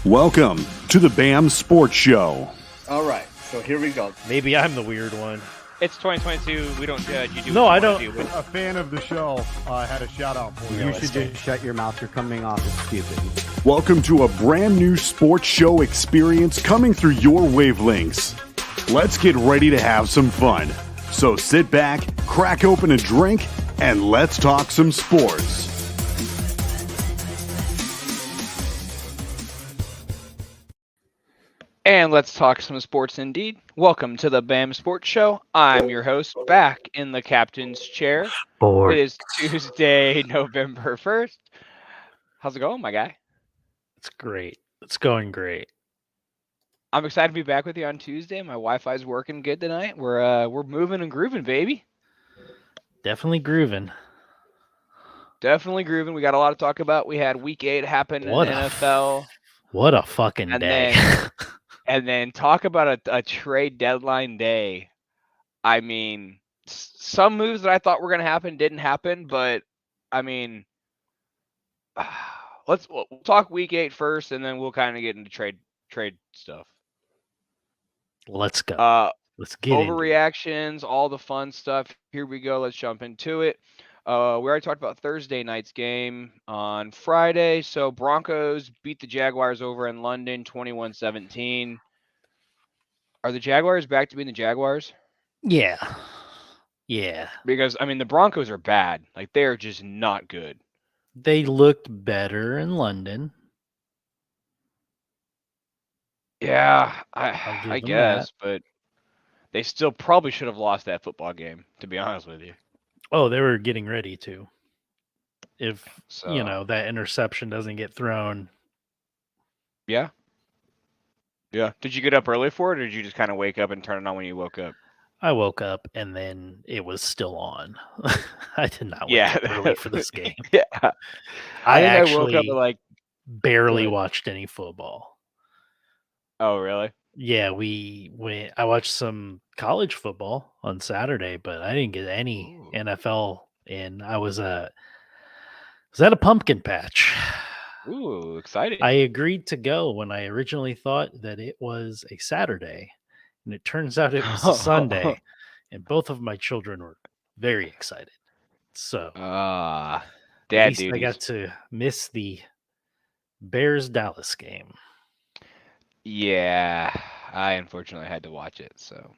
Welcome to the BAM Sports Show. All right, so here we go. Maybe I'm the weird one. It's 2022. We don't judge. You do. No, what I you don't. wanna do. A fan of the show had a shout out for you. You should just shut your mouth. You're coming off as stupid. Welcome to a brand new sports show experience coming through your wavelengths. Let's get ready to have some fun. So sit back, crack open a drink, and let's talk some sports. And let's talk some sports indeed. Welcome to the BAM Sports Show. I'm your host, back in the captain's chair. It is Tuesday, November 1st. How's it going, my guy? It's great. It's going great. I'm excited to be back with you on Tuesday. My Wi-Fi's working good tonight. We're moving and grooving, baby. Definitely grooving. Definitely grooving. We got a lot to talk about. We had Week 8 happen in the NFL. What a fucking day. And then talk about a trade deadline day. I mean, some moves that I thought were going to happen didn't happen, but I mean, we'll talk Week 8 first, and then we'll kind of get into trade stuff. Let's go. Let's get overreactions, all the fun stuff. Here we go. Let's jump into it. We already talked about Thursday night's game on Friday. So Broncos beat the Jaguars over in London 21-17. Are the Jaguars back to being the Jaguars? Yeah. Yeah. Because, I mean, the Broncos are bad. Like, they're just not good. They looked better in London. Yeah, I guess, but they still probably should have lost that football game, to be honest with you. Oh, they were getting ready to. If, that interception doesn't get thrown. Yeah. Yeah. Did you get up early for it, or did you just kind of wake up and turn it on when you woke up? I woke up, and then it was still on. I did not wake up early for this game. Yeah. I woke up and barely watched any football. Oh, really? Yeah, I watched some college football on Saturday, but I didn't get any NFL in. I was at a pumpkin patch. Ooh, exciting. I agreed to go when I originally thought that it was a Saturday, and it turns out it was a Sunday, and both of my children were very excited. So, dad at least duties. I got to miss the Bears-Dallas game. Yeah, I unfortunately had to watch it. So,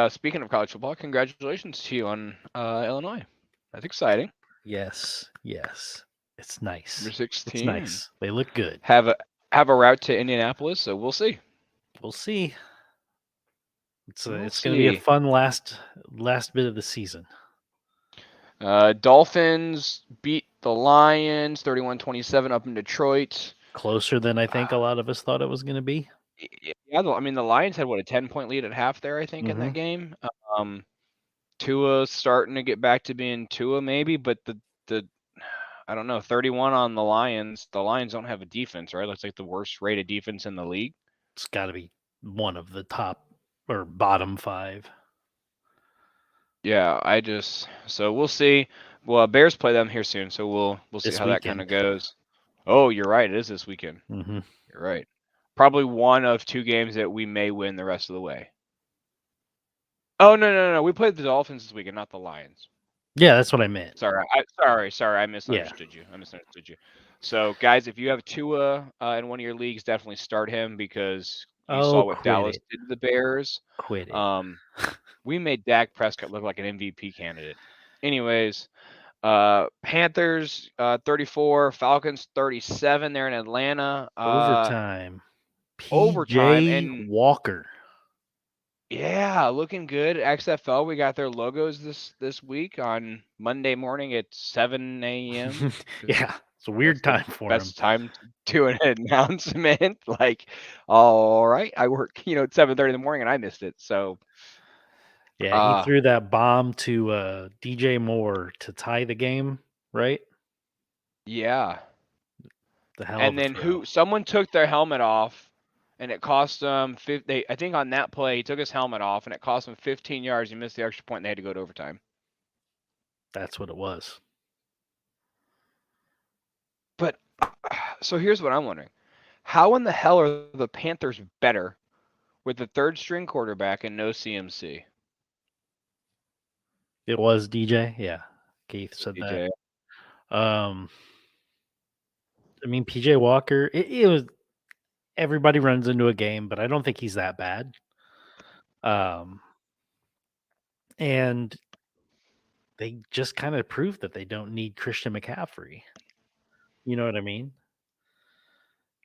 speaking of college football, congratulations to you on Illinois. That's exciting. Yes, it's nice. Number 16. It's nice. They look good. Have a route to Indianapolis, so we'll see. We'll see. It's going to be a fun last bit of the season. Dolphins beat the Lions 31-27 up in Detroit. Closer than I think a lot of us thought it was going to be. Yeah, I mean, the Lions had, a 10-point lead at half there, I think, in that game. Tua starting to get back to being Tua maybe, but the I don't know, 31 on the Lions. The Lions don't have a defense, right? Looks like the worst rated defense in the league. It's got to be one of the top or bottom 5. Yeah, so we'll see. Well, Bears play them here soon, so we'll see how that kind of goes. Oh, you're right. It is this weekend. Mm-hmm. You're right. Probably one of 2 games that we may win the rest of the way. Oh, no. We played the Dolphins this weekend, not the Lions. Yeah, that's what I meant. Sorry. I misunderstood you. So, guys, if you have Tua in one of your leagues, definitely start him because you saw what Dallas did to the Bears. Quit it. We made Dak Prescott look like an MVP candidate. Anyways, Panthers 34, Falcons 37. They're in Atlanta. Overtime. Overtime and Walker. Yeah, looking good. XFL, we got their logos this week on Monday morning at 7 a.m. Yeah, it's a weird time for them. Best time to do an announcement. Like, all right, I work, at 7:30 in the morning and I missed it. So, yeah, he threw that bomb to DJ Moore to tie the game, right? Yeah. And then someone took their helmet off. And it cost them I think on that play, he took his helmet off, and it cost him 15 yards. He missed the extra point, and they had to go to overtime. That's what it was. But so here's what I'm wondering: How in the hell are the Panthers better with the third string quarterback and no CMC? It was DJ. Yeah. Keith said DJ. that. I mean, PJ Walker, it was everybody runs into a game, but I don't think he's that bad. And they just kind of proved that they don't need Christian McCaffrey. You know what I mean?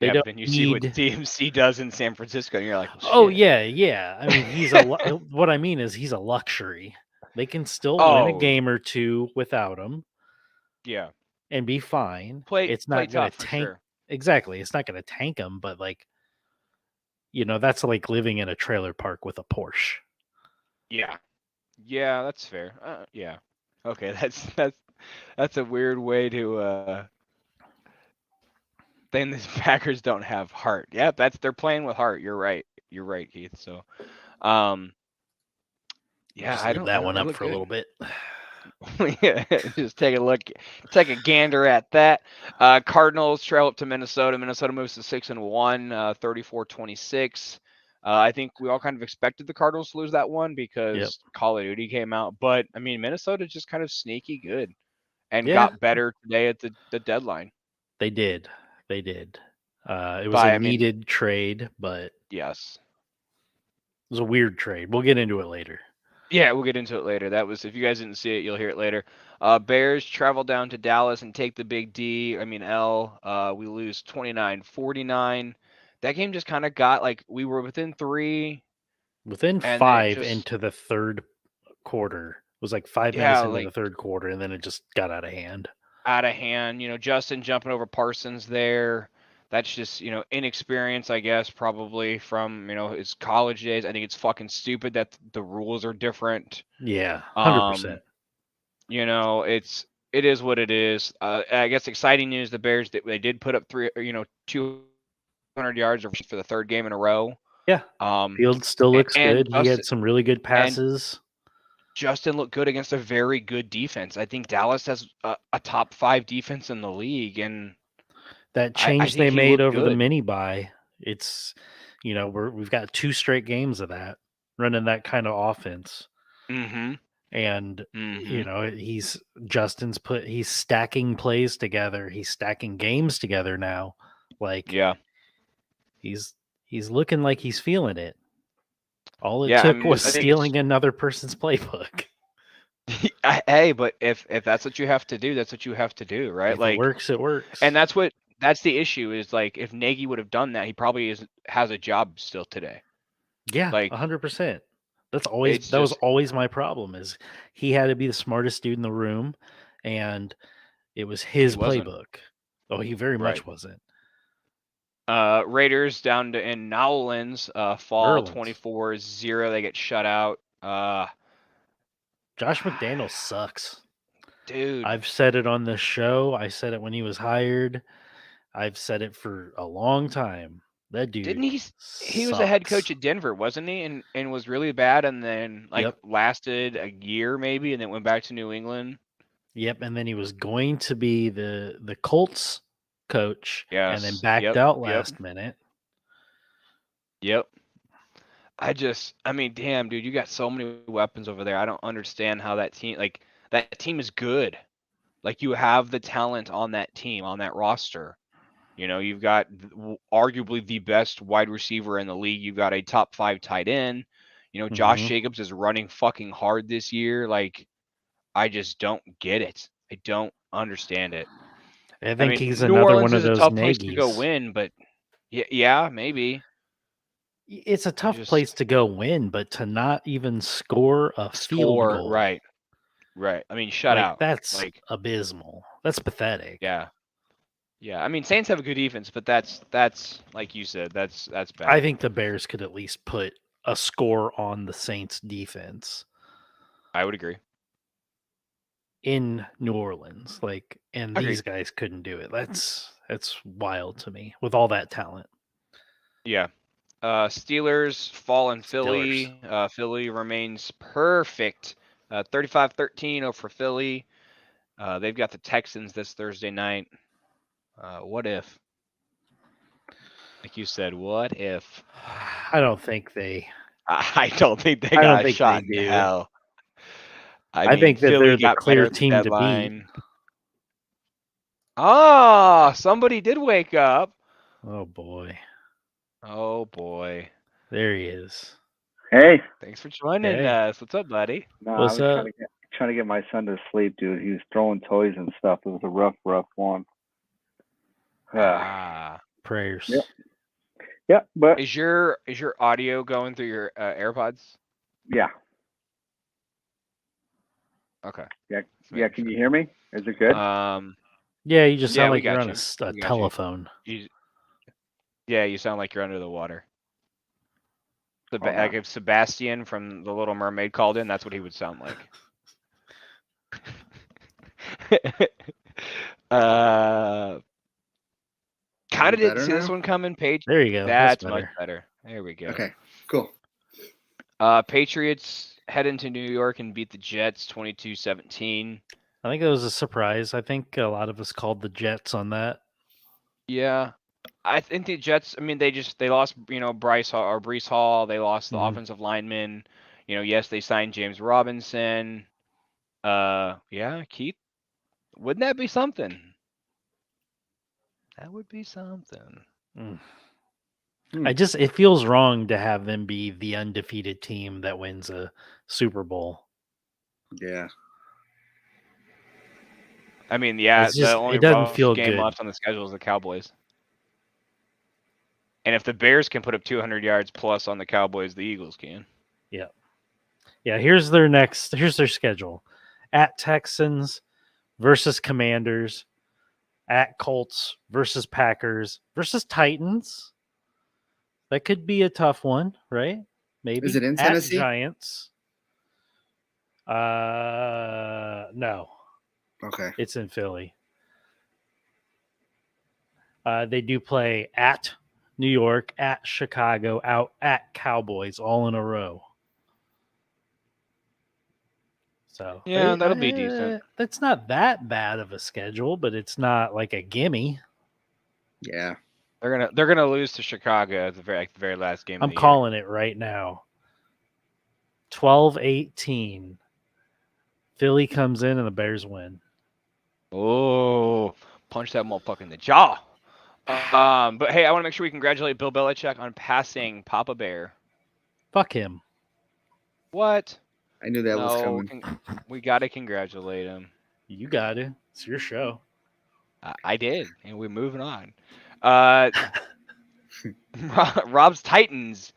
They Yeah, don't but then you see what need. CMC does in San Francisco, and you're like, Oh shit. yeah. I mean, what I mean is he's a luxury. They can still win a Oh, game or two without him yeah. and be fine. Play It's not going tough to for tank. sure. Exactly. It's not going to tank him, but like, that's like living in a trailer park with a Porsche. Yeah. Yeah, that's fair. Yeah. Okay, that's a weird way to then the Packers don't have heart. Yeah, they're playing with heart. You're right. You're right, Keith. So yeah, Just leave that one they up look for a good. little bit. Yeah, just take a look, take a gander at that. Cardinals travel up to Minnesota. Minnesota moves to 6-1, 34-26. I think we all kind of expected the Cardinals to lose that one because Call of Duty came out. But I mean, Minnesota just kind of sneaky good and got better today at the deadline. They did. It was a needed trade, but yes, it was a weird trade. We'll get into it later. Yeah, we'll get into it later. That was, if you guys didn't see it, you'll hear it later. Bears travel down to Dallas and take the big L. We lose 29-49. That game just kind of got like we were within 3. Within 5 into the third quarter. It was like 5 minutes into the third quarter, and then it just got out of hand. Justin jumping over Parsons there. That's just, inexperience, I guess, probably from, his college days. I think it's fucking stupid that the rules are different. Yeah, 100%. It is what it is. I guess exciting news, the Bears, they did put up 200 yards for the third game in a row. Yeah. Fields still looks good. He had some really good passes. Justin looked good against a very good defense. I think Dallas has a top 5 defense in the league, and that change they made over the mini bye, it's we've got 2 straight games of that running that kind of offense. Mm-hmm. And he's stacking plays together. He's stacking games together now. Like, yeah, he's looking like he's feeling it. All it took was stealing another person's playbook. Hey, but if that's what you have to do, that's what you have to do, right? If it works, it works. And that's the issue is, like, if Nagy would have done that, he probably has a job still today. Yeah, like 100%. That was always my problem, is he had to be the smartest dude in the room, and it was his playbook. Oh, he very much wasn't. Raiders down to in Nowlands, fall 24-0. They get shut out. Josh McDaniels sucks. Dude. I've said it on this show. I said it when he was hired. I've said it for a long time. That dude didn't he sucks. Was a head coach at Denver, wasn't he? And was really bad, and then lasted a year maybe, and then went back to New England. Yep, and then he was going to be the Colts coach, and then backed out last minute. Yep. I mean, damn, dude, you got so many weapons over there. I don't understand how that team is good. Like, you have the talent on that team, on that roster. You've got arguably the best wide receiver in the league. You've got a top 5 tight end. Josh Jacobs is running fucking hard this year. Like, I just don't get it. I don't understand it. I think he's another one of those tough place to go win, but yeah, maybe. It's a tough place to go win, but to not even score a field goal. Right. I mean, shut out. That's abysmal. That's pathetic. Yeah. I mean, Saints have a good defense, but that's like you said, that's bad. I think the Bears could at least put a score on the Saints defense. I would agree. In New Orleans, these guys couldn't do it. That's wild to me with all that talent. Yeah. Steelers fall in Philly. Philly remains perfect. 35-13 for Philly. They've got the Texans this Thursday night. What if? Like you said, what if? I don't think they. I don't think they I don't got a think shot they in do. hell. I mean, think that Philly they're the got clear better at the team to beat. deadline. Ah, somebody did wake up. Oh boy, Oh boy. there he is. Hey. Thanks for joining Hey. us. What's up, buddy? No, What's I was up? trying to get my son to sleep, dude. He was throwing toys and stuff. It was a rough one. Prayers. Yep. Yeah, but Is your audio going through your AirPods? yeah. Okay. Yeah, can you hear me? Is it good? Yeah, you just Yeah, sound we like you're got on you. a We got you. telephone. Yeah, you sound like you're under the water. Hold on. Like if Sebastian from The Little Mermaid called in, that's what he would sound like. Kind of didn't see this one coming, Paige. There you go. That's better. much better. There we go. Okay, cool. Patriots head into New York and beat the Jets 22-17. I think it was a surprise. I think a lot of us called the Jets on that. Yeah. I think the Jets, I mean, they lost, Breece Hall. They lost the offensive lineman. Yes, they signed James Robinson. Yeah, Keith, wouldn't that be something? That would be something. It feels wrong to have them be the undefeated team that wins a Super Bowl. Yeah. I mean, yeah, the only it doesn't rough feel game good. left on the schedule is the Cowboys. And if the Bears can put up 200 yards plus on the Cowboys, the Eagles can. Yeah, here's their schedule. At Texans versus Commanders, at Colts versus Packers versus Titans. That could be a tough one, right? Maybe. Is it in At Tennessee? Giants. No. Okay. It's in Philly. They do play at New York, at Chicago, out at Cowboys, all in a row. So yeah, that'll be decent. That's not that bad of a schedule, but it's not like a gimme. Yeah. They're gonna lose to Chicago at the very last game. I'm calling it right now. 12-18. Philly comes in and the Bears win. Oh, punch that motherfucker in the jaw. But hey, I want to make sure we congratulate Bill Belichick on passing Papa Bear. Fuck him. What? I knew that was coming. We got to congratulate him. You got to. It's your show. I did, and we're moving on. Rob's Titans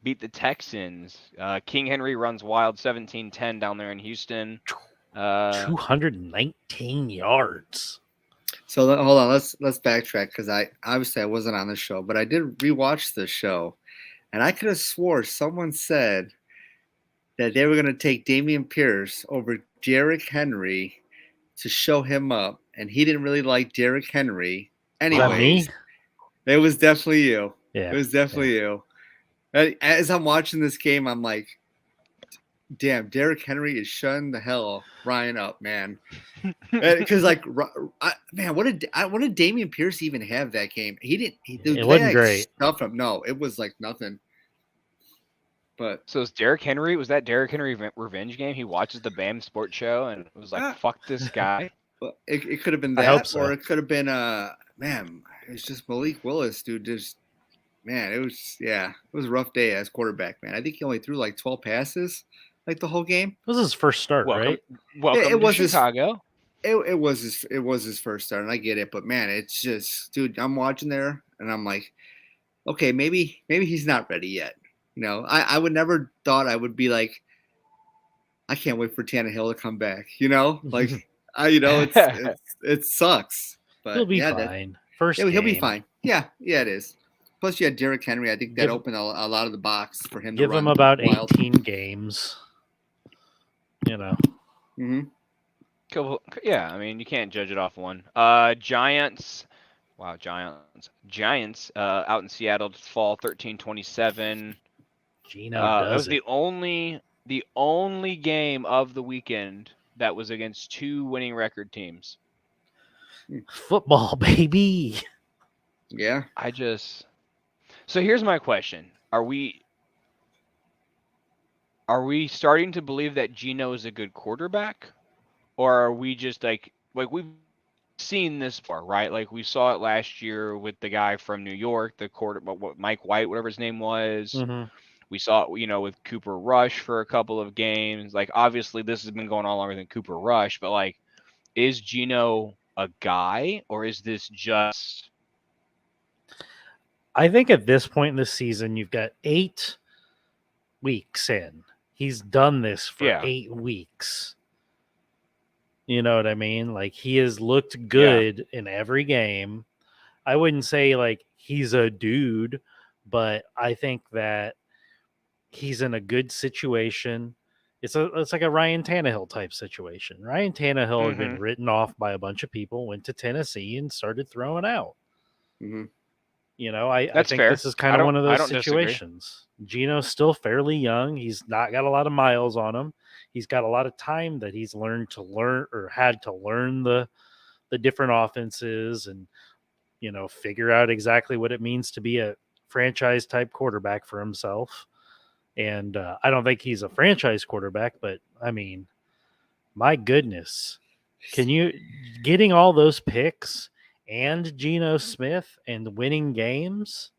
beat the Texans. King Henry runs wild 17-10 down there in Houston. 219 yards. So hold on, let's backtrack because I wasn't on the show, but I did rewatch the show, and I could have swore someone said that they were going to take Dameon Pierce over Derrick Henry to show him up, and he didn't really like Derrick Henry. Anyways, it was definitely you. Yeah, it was definitely you. As I'm watching this game, I'm like, damn, Derrick Henry is shutting the hell Ryan up, man. Because man, what did Dameon Pierce even have that game? He didn't. It wasn't great. Stuff him. No, it was like nothing. But so is Derrick Henry? Was that Derrick Henry revenge game? He watches the BAM Sports Show and was like, "Fuck this guy." Well, it could have been that, or it could have been man. It's just Malik Willis, dude. Just man, it was a rough day as quarterback, man. I think he only threw like 12 passes, like the whole game. It was his first start, right? Welcome to Chicago. It was his first start, and I get it, but man, it's just, dude. I'm watching there, and I'm like, okay, maybe he's not ready yet. You know, I would never thought I would be like, I can't wait for Tannehill to come back. You know, like it sucks, but he'll be fine. He'll be fine. Yeah, it is. Plus, you had Derrick Henry. I think that opened a lot of the box for him. Give to run him about wild. 18 games. You know. Mm-hmm. Cool. Yeah, I mean, you can't judge it off one. Giants. Wow, Giants out in Seattle to fall 13-27. That was the only game of the weekend that was against two winning record teams. Football, baby. Yeah. I just So here's my question: Are we starting to believe that Geno is a good quarterback, or are we just like we've seen this before, right? Like we saw it last year with the guy from New York, the Mike White, whatever his name was. Mm-hmm. We saw it, with Cooper Rush for a couple of games. Like obviously this has been going on longer than Cooper Rush, but like, is Geno a guy, or is this just? I think at this point in the season, you've got 8 weeks in. He's done this for 8 weeks. You know what I mean? Like he has looked good in every game. I wouldn't say like he's a dude, but I think that he's in a good situation. It's like a Ryan Tannehill type situation. Ryan Tannehill had been written off by a bunch of people, went to Tennessee and started throwing out. Mm-hmm. I think this is kind of one of those situations. Geno's still fairly young. He's not got a lot of miles on him. He's got a lot of time that he's had to learn the different offenses and, figure out exactly what it means to be a franchise type quarterback for himself. And I don't think he's a franchise quarterback, but I mean, my goodness, getting all those picks and Geno Smith and winning games,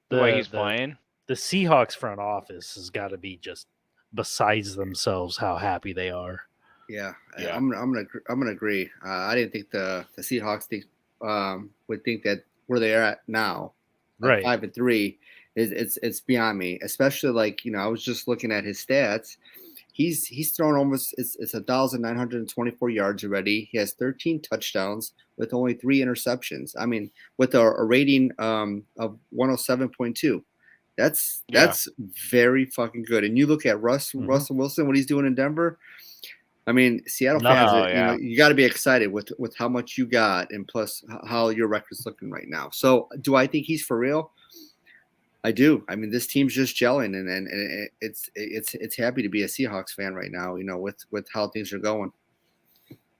the way he's playing, the Seahawks front office has got to be just besides themselves how happy they are. Yeah. I'm gonna agree. I didn't think the Seahawks would think that where they are at now, right, 5-3, it's beyond me. Especially like I was just looking at his stats. He's thrown almost it's 1,924 yards already. He has 13 touchdowns with only 3 interceptions. I mean, with a rating of 107.2. That's very fucking good. And you look at Russell Wilson, what he's doing in Denver. I mean, Seattle fans, you got to be excited with how much you got, and plus how your record's looking right now. So, do I think he's for real? I do. I mean, this team's just gelling, and it's happy to be a Seahawks fan right now. With how things are going.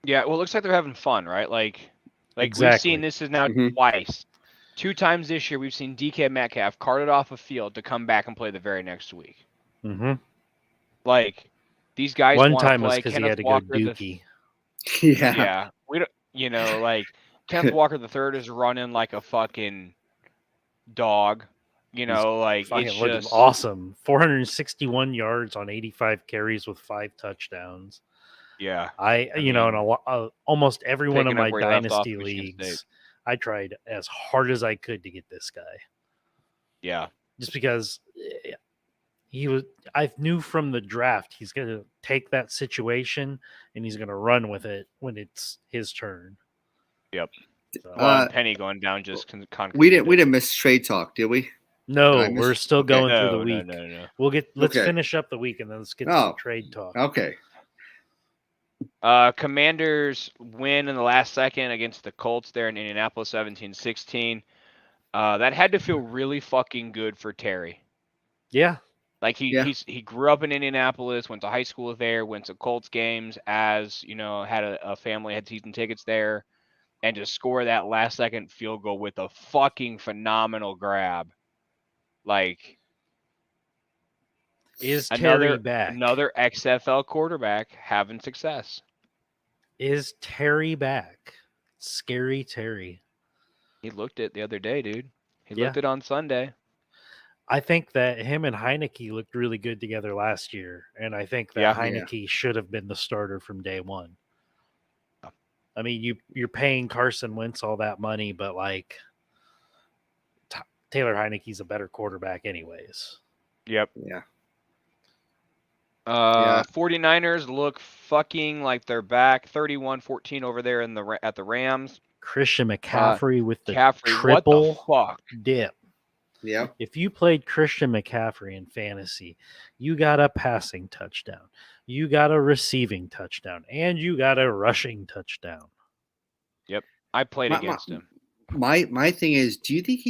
Yeah, well, it looks like they're having fun, right? Like exactly. We've seen this is now twice. 2 times this year, we've seen DK Metcalf carted off a field to come back and play the very next week. Mm-hmm. Like these guys. One time was because he had to go dookie. Yeah. We don't. Like Kenneth Walker III is running like a fucking dog. It's just awesome. 461 yards on 85 carries with 5 touchdowns. Yeah. In almost every one of my dynasty leagues, I tried as hard as I could to get this guy. Yeah. Just because I knew from the draft he's going to take that situation and he's going to run with it when it's his turn. Yep. So, Penny going down just we didn't miss trade talk, did we? No, we're still going through the week. No. Let's finish up the week and then let's get to the trade talk. Okay. Commanders win in the last second against the Colts there in Indianapolis, 17-16. That had to feel really fucking good for Terry. Yeah. Like he grew up in Indianapolis, went to high school there, went to Colts games, had a family, had season tickets there, and to score that last second field goal with a fucking phenomenal grab. Like, is Terry back? Another XFL quarterback having success. Is Terry back? Scary Terry. He looked it the other day, dude. He looked it on Sunday. I think that him and Heineke looked really good together last year, and I think that Heineke should have been the starter from day one. I mean, you're paying Carson Wentz all that money, but like Taylor Heineke's a better quarterback anyways. Yep. Yeah. 49ers look fucking like they're back. 31-14 over there at the Rams. Christian McCaffrey with the triple what the fuck dip. Yeah. If you played Christian McCaffrey in fantasy, you got a passing touchdown, you got a receiving touchdown, and you got a rushing touchdown. Yep. I played against him. My thing is, do you think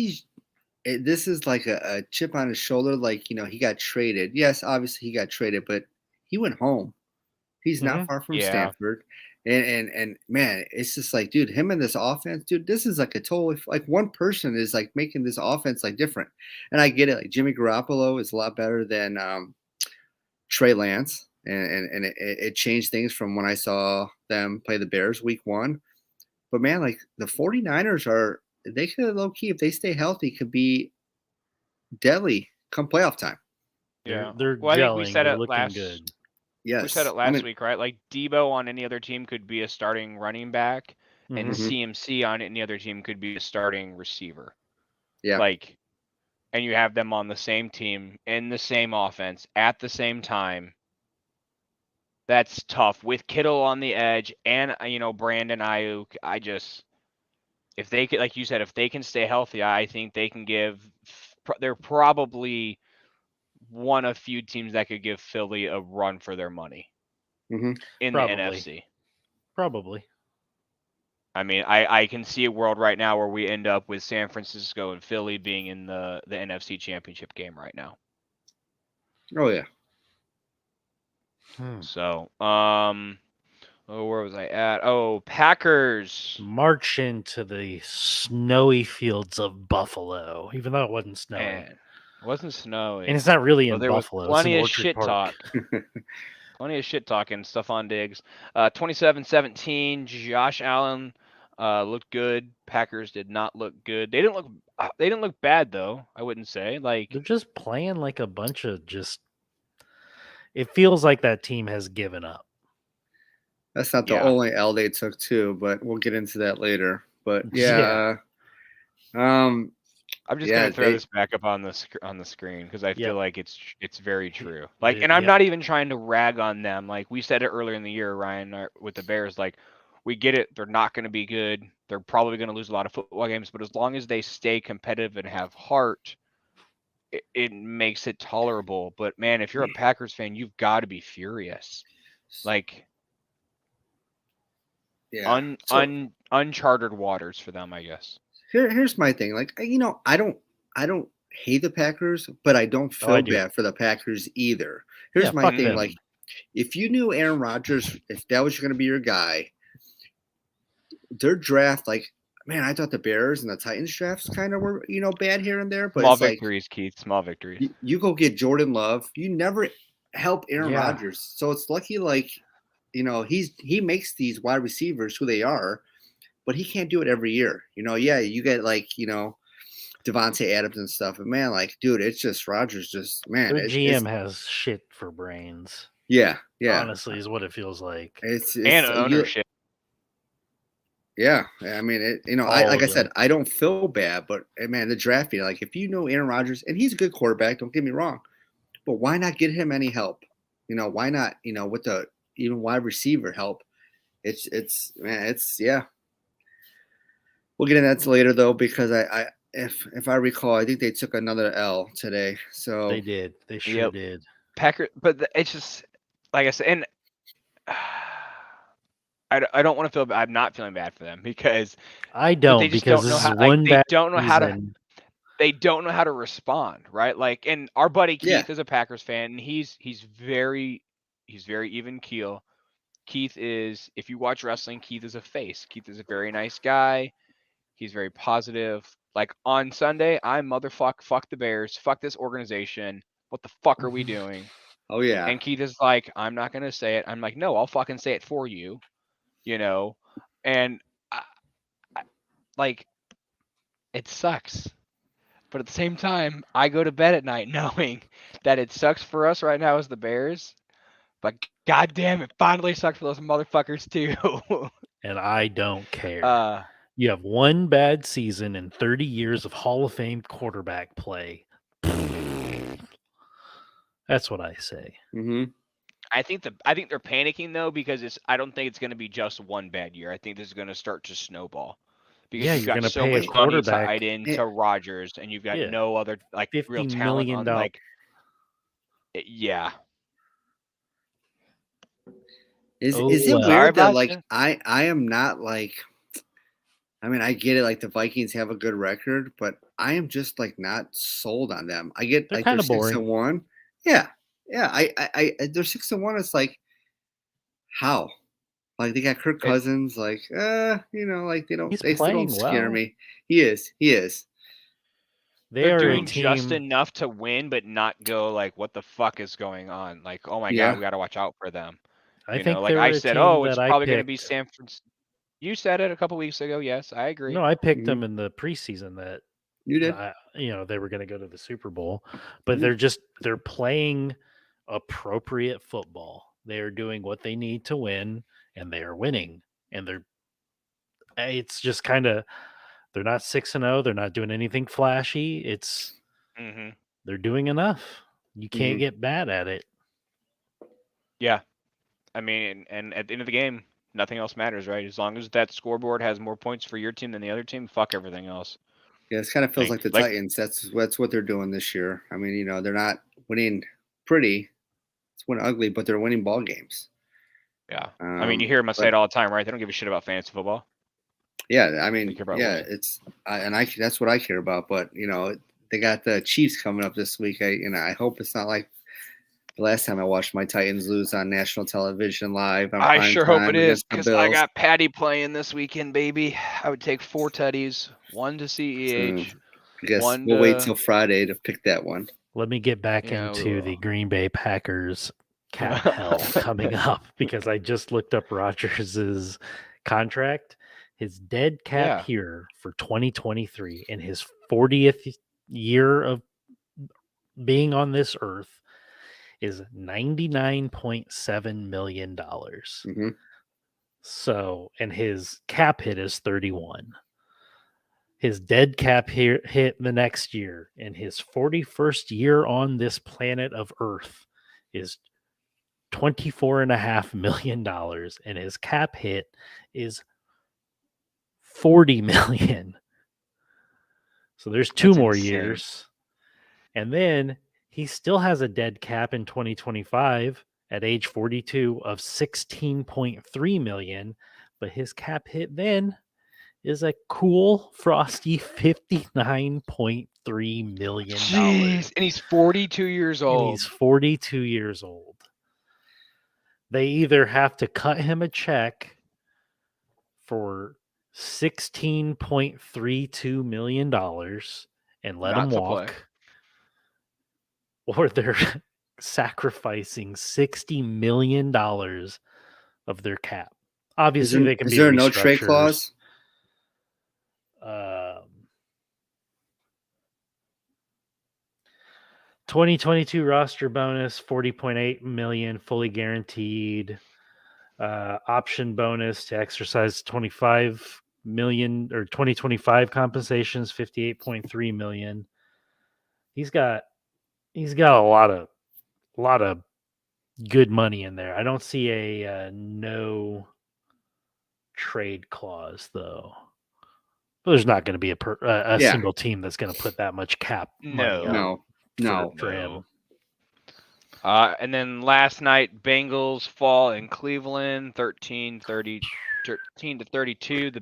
this is like a chip on his shoulder? Like, he got traded. Yes, obviously he got traded, but he went home. He's not far from Yeah. Stanford. And man, it's just like, dude, him and this offense, dude, this is like a total, like one person is like making this offense like different. And I get it. Like Jimmy Garoppolo is a lot better than Trey Lance. And it changed things from when I saw them play the Bears week 1. But man, like the 49ers they could low key, if they stay healthy, could be deadly come playoff time. Yeah. They're Well, I think we gelling. said They're it looking last. good. Yes. We said it last week, right? Like Debo on any other team could be a starting running back, and Mhm. CMC on any other team could be a starting receiver. Yeah. Like, and you have them on the same team in the same offense at the same time. That's tough with Kittle on the edge and Brandon Ayuk. If they could, like you said, if they can stay healthy, I think they can they're probably one of few teams that could give Philly a run for their money in Probably. the NFC. Probably. I mean, I can see a world right now where we end up with San Francisco and Philly being in the NFC Championship game right now. Oh yeah. So, where was I at? Oh, Packers March into the snowy fields of Buffalo, even though it wasn't snowy. Man, it wasn't snowy. And it's not really in there Buffalo. was plenty it's in of Orchard shit Park. talk. Plenty of shit talking. Stephon Diggs. 27-17. Josh Allen looked good. Packers did not look good. They didn't look bad though. I wouldn't say like They're just playing like a bunch of just. It feels like that team has given up. That's not the only L they took too, but we'll get into that later. But yeah. I'm just gonna throw this back up on the screen because I feel like it's very true. Like, and I'm not even trying to rag on them. Like we said it earlier in the year, Ryan, with the Bears. Like, we get it; they're not going to be good. They're probably going to lose a lot of football games. But as long as they stay competitive and have heart, it makes it tolerable. But man, if you're a Packers fan, you've got to be furious. Like, uncharted waters for them, I guess. Here's my thing. Like, I don't hate the Packers, but I don't feel bad for the Packers either. Here's my thing. Like, if you knew Aaron Rodgers, if that was going to be your guy, their draft, like, man, I thought the Bears and the Titans drafts kind of were, bad here and there. But small it's victories, Keith. Small victories. You go get Jordan Love. You never help Aaron Rodgers. So it's lucky, like, he makes these wide receivers who they are, but he can't do it every year. You get like, Devontae Adams and stuff. But man, like, dude, it's just Rodgers just, man. Their GM has shit for brains. Yeah. Honestly, is what it feels like. It's and ownership. Yeah. I mean, like I said, I don't feel bad, but man, the draft, like, if you know Aaron Rodgers, and he's a good quarterback, don't get me wrong, but why not get him any help? Why not, with the even wide receiver help? It's yeah. We'll get into that later though, because if I recall, I think they took another L today. So they did. They sure did. Packer, but it's just like I said, and I don't want to feel bad. I'm not feeling bad for them because I don't, because this is one bad season. They don't know how to respond, right? Like, and our buddy Keith is a Packers fan, and he's very even keel. Keith is, if you watch wrestling, Keith is a face. Keith is a very nice guy. He's very positive. Like on Sunday, fuck the Bears, fuck this organization. What the fuck are we doing? Oh yeah. And Keith is like, I'm not gonna say it. I'm like, no, I'll fucking say it for you. And like, it sucks. But at the same time, I go to bed at night knowing that it sucks for us right now as the Bears. But goddamn, it finally sucks for those motherfuckers too. And I don't care. You have one bad season and 30 years of Hall of Fame quarterback play. That's what I say. Mm-hmm. I think they're panicking though, because I don't think it's going to be just one bad year. I think this is going to start to snowball. Because you've got so much money tied into Rodgers, and you've got no other like real talent on like. Yeah. Is it weird that like I am not like, I mean, I get it, like the Vikings have a good record, but I am just like not sold on them. I get like they're 6-1. Yeah. I they're 6-1. It's like, How? Like they got Kirk Cousins, like like they still don't scare me. He is. They're doing just enough to win, but not go like, what the fuck is going on? Like, oh my God, we got to watch out for them. I think like I said, it's probably going to be San Francisco. You said it a couple weeks ago. Yes, I agree. No, I picked them in the preseason that you did. They were going to go to the Super Bowl, but they're playing appropriate football. They are doing what they need to win, and they are winning. And it's just kind of, they're not 6-0. They're not doing anything flashy. It's they're doing enough. You can't get bad at it. Yeah, I mean, and at the end of the game, nothing else matters, right? As long as that scoreboard has more points for your team than the other team, fuck everything else. Yeah, it kind of feels like the Titans. That's what they're doing this year. I mean, they're not winning pretty. It's winning ugly, but they're winning ball games. Yeah. I mean, you hear them say it all the time, right? They don't give a shit about fantasy football. Yeah, I mean, that's what I care about. But they got the Chiefs coming up this week. I hope it's not like the last time I watched my Titans lose on national television live. I sure hope it is, because I got Patty playing this weekend, baby. I would take 4 tutties, 1 to CEH. I guess we'll wait till Friday to pick that one. Let me get back into the Green Bay Packers cap hell coming up, because I just looked up Rodgers' contract. His dead cap here for 2023 in his 40th year of being on this earth is $99.7 million. So, and his cap hit is 31. His dead cap hit the next year in his 41st year on this planet of Earth is $24.5 million, and his cap hit is $40 million. So there's 2 more years. And then he still has a dead cap in 2025 at age 42 of $16.3 million, but his cap hit then is a cool, frosty $59.3 million. Jeez, and he's 42 years old. They either have to cut him a check for $16.32 million and let him walk, or they're sacrificing $60 million of their cap. Obviously, they can be. Is there no trade clause? 2022 roster bonus, $40.8 million, fully guaranteed. Option bonus to exercise $25 million, or 2025 compensations, $58.3 million. He's got a lot of good money in there. I don't see a no trade clause though. But there's not going to be a single team that's going to put that much cap money for him. And then last night, Bengals fall in Cleveland, 13-32. The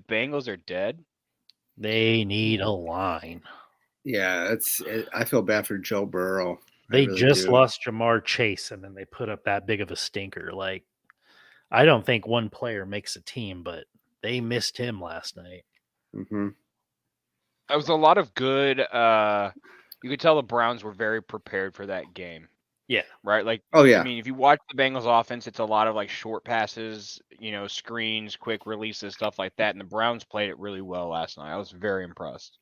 Bengals are dead. They need a line. Yeah, I feel bad for Joe Burrow. They just lost Jamar Chase, and then they put up that big of a stinker. Like, I don't think one player makes a team, but they missed him last night. That was a lot of good. You could tell the Browns were very prepared for that game. Yeah. Right. Like, oh yeah. I mean, if you watch the Bengals offense, it's a lot of like short passes, screens, quick releases, stuff like that. And the Browns played it really well last night. I was very impressed.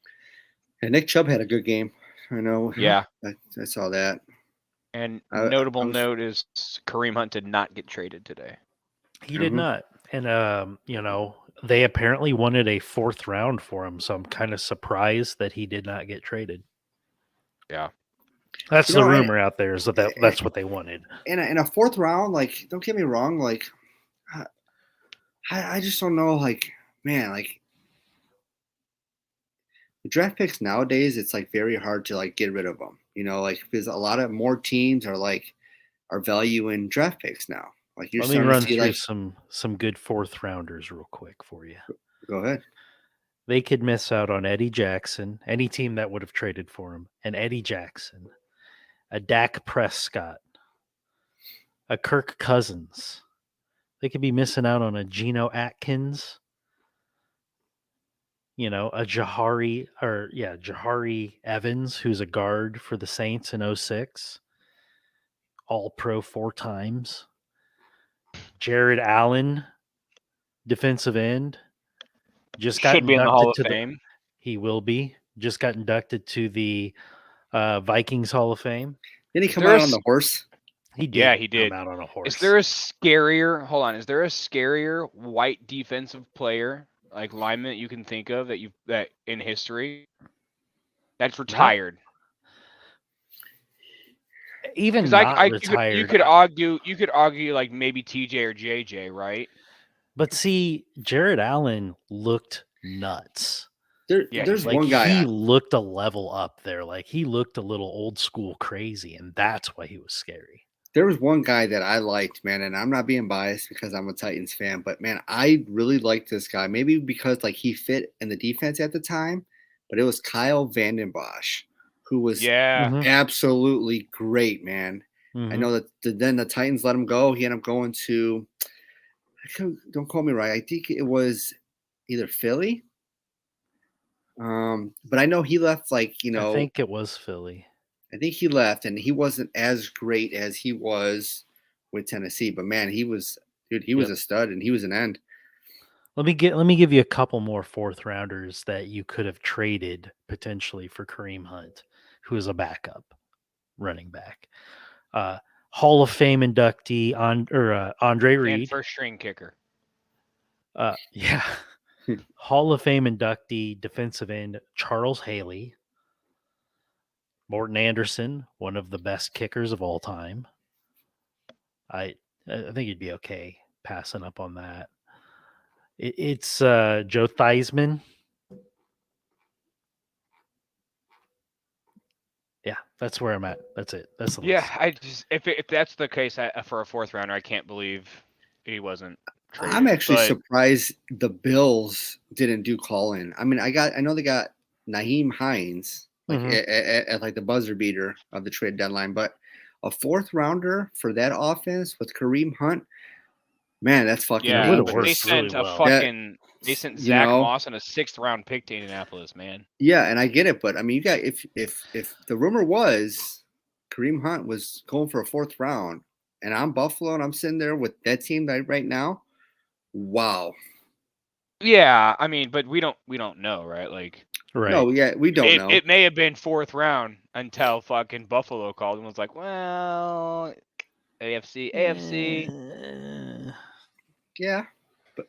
And Nick Chubb had a good game. I know. Yeah. I saw that. And notable note is Kareem Hunt did not get traded today. He did not. And, they apparently wanted a 4th round for him. So I'm kind of surprised that he did not get traded. Yeah. That's the rumor out there, is that's what they wanted. In a 4th round, like, don't get me wrong, like, I just don't know, like, man, like, the draft picks nowadays, it's like very hard to like get rid of them. Like, because a lot of more teams are valuing draft picks now. Like, let me run through some good 4th rounders real quick for you. Go ahead. They could miss out on Eddie Jackson, any team that would have traded for him, and Eddie Jackson, a Dak Prescott, a Kirk Cousins, They could be missing out on a Geno Atkins, a Jahari Evans, who's a guard for the Saints in 06, all pro 4 times. Jared Allen, defensive end, just got Should be in the Hall of to Fame. He will be. Just got inducted to the Vikings Hall of Fame. Did he come out on the horse? He did. Yeah, he did. Come out on a horse. Is there a scarier white defensive player, like lineman, you can think of that in history that's retired? Even not retired. You could argue like maybe TJ or JJ, right? But see, Jared Allen looked nuts. There's like one guy. He looked a level up there. Like he looked a little old school crazy, and that's why he was scary. There was one guy that I liked, man, and I'm not being biased because I'm a Titans fan, but man, I really liked this guy. Maybe because like he fit in the defense at the time, but it was Kyle Vanden Bosch, who was absolutely great, man. Mm-hmm. I know that then the Titans let him go. He ended up going to, don't call me right, I think it was either Philly. But I know he left I think it was Philly. I think he left, and he wasn't as great as he was with Tennessee. But man, he was a stud, and he was an end. Let me give you a couple more 4th rounders that you could have traded potentially for Kareem Hunt, who is a backup running back. Hall of Fame inductee Andre Reed, and first string kicker. Yeah. Hall of Fame inductee defensive end Charles Haley. Morton Anderson, one of the best kickers of all time. I think you'd be okay passing up on that. It's Joe Theismann. Yeah, that's where I'm at. That's it. That's the list. I just if that's the case for a 4th rounder, I can't believe he wasn't traded. I'm actually surprised the Bills didn't do call-in. I mean, I know they got Nyheim Hines at like the buzzer beater of the trade deadline, but a 4th rounder for that offense with Kareem Hunt, man, that's fucking They sent they sent Zach Moss and a 6th round pick to Indianapolis, man. Yeah, and I get it, but I mean, you got if the rumor was Kareem Hunt was going for a 4th round, and I'm Buffalo and I'm sitting there with that team right now, wow. Yeah, I mean, but we don't know, right? Like. Right. No, yeah, we don't know. It may have been 4th round until fucking Buffalo called and was like, well, AFC. Yeah. But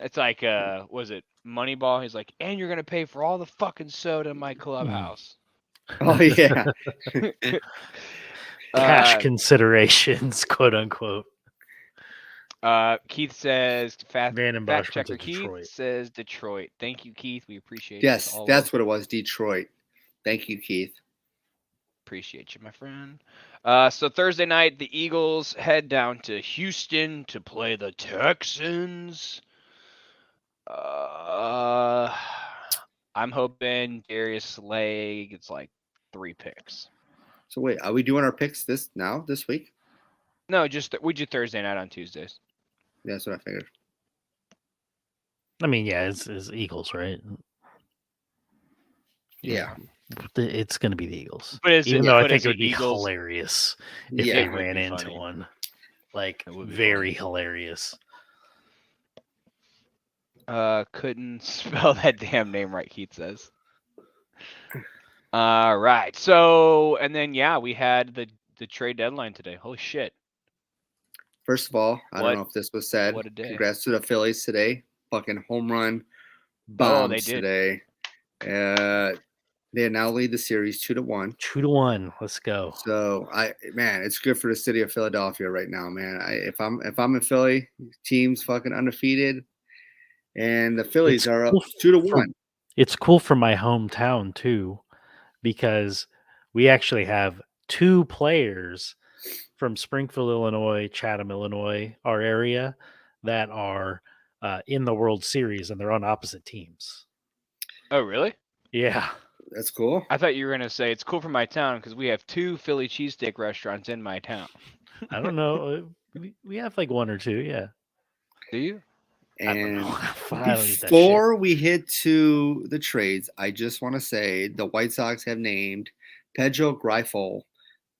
it's like, was it Moneyball? He's like, and you're going to pay for all the fucking soda in my clubhouse. Oh, yeah. Cash considerations, quote unquote. Keith says fact checker Keith says Detroit. Thank you, Keith. We appreciate it. Yes, that's what it was. Detroit. Thank you, Keith. Appreciate you, my friend. So Thursday night, the Eagles head down to Houston to play the Texans. I'm hoping Darius Slay gets like 3 picks. So wait, are we doing our picks this week? No, we do Thursday night on Tuesdays. Yeah, that's what I figured. I mean, yeah, it's Eagles, right? Yeah. It's going to be the Eagles. But even though I think it would be hilarious if they ran into funny. one. Like, very hilarious. Couldn't spell that damn name right, Keith says. All right. So, and then, we had the trade deadline today. Holy shit. First of all, I don't know if this was said. What a day. Congrats to the Phillies today. Fucking home run bombs today. They now lead the series 2-1. 2-1. Let's go. So it's good for the city of Philadelphia right now, man. If I'm in Philly, team's fucking undefeated, and the Phillies are up 2-1. It's cool for my hometown too, because we actually have 2 players from Springfield, Illinois, Chatham, Illinois, our area, that are in the World Series, and they're on opposite teams. Oh, really? Yeah. That's cool. I thought you were going to say it's cool for my town because we have 2 Philly cheesesteak restaurants in my town. I don't know. We have like one or two, yeah. Do you? I don't And know. I don't need that shit. before we hit to the trades, I just want to say the White Sox have named Pedro Grifol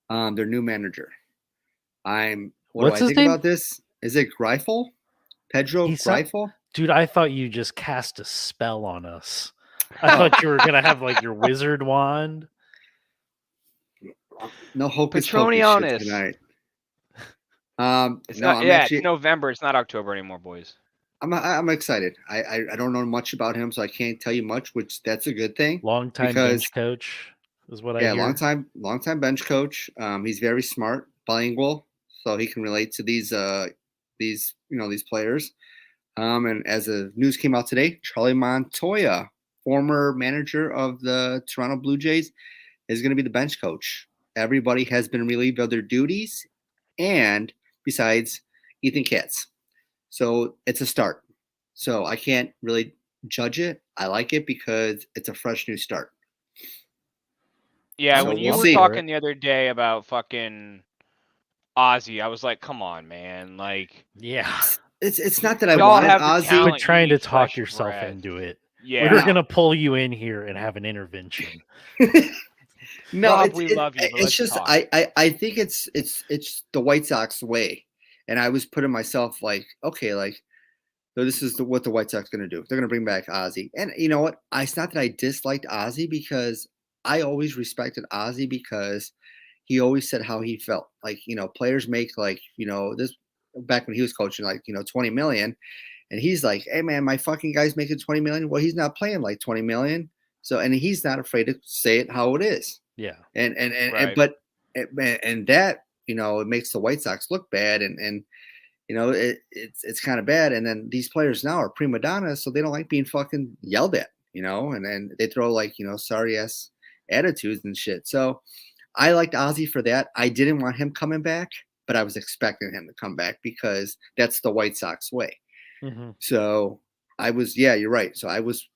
their new manager. What What's do I his think name? about this? Is it Grifol? Pedro Grifol? Dude, I thought you just cast a spell on us. I thought you were gonna have like your wizard wand. No hocus pocus shit Petronianus. tonight. It's no, not. I'm Yeah, actually it's November. It's not October anymore, boys. I'm excited. I don't know much about him, so I can't tell you much, which that's a good thing. Long-time bench coach is what I hear. Yeah, long time bench coach. He's very smart, bilingual, so he can relate to these players. And as the news came out today, Charlie Montoya, former manager of the Toronto Blue Jays, is going to be the bench coach. Everybody has been relieved of their duties, and besides Ethan Katz. So it's a start. So I can't really judge it. I like it because it's a fresh new start. Yeah, So when you we'll were see. talking the other day about fucking Ozzy, I was like, come on, man. Like, Yeah. It's not that I Y'all wanted have the Ozzy. talent. Quit trying you to need talk fresh yourself breath. into it. Yeah. We're gonna pull you in here and have an intervention. No, Rob, we love you, but it's let's just talk. I think it's the White Sox way, and I was putting myself like, okay, like, so this is what the White Sox going to do. They're going to bring back Ozzy, and you know what? It's not that I disliked Ozzy because I always respected Ozzy because he always said how he felt. Like, players make like, this back when he was coaching, like, 20 million, and he's like, hey man, my fucking guy's making 20 million. Well, he's not playing like 20 million, so and he's not afraid to say it how it is. Yeah. And Right. that, it makes the White Sox look bad, and it's kind of bad. And then these players now are prima donnas, so they don't like being fucking yelled at, and then they throw like, sorry ass attitudes and shit. So I liked Ozzy for that. I didn't want him coming back, but I was expecting him to come back because that's the White Sox way. Mm-hmm. So I was, yeah, you're right. So I was,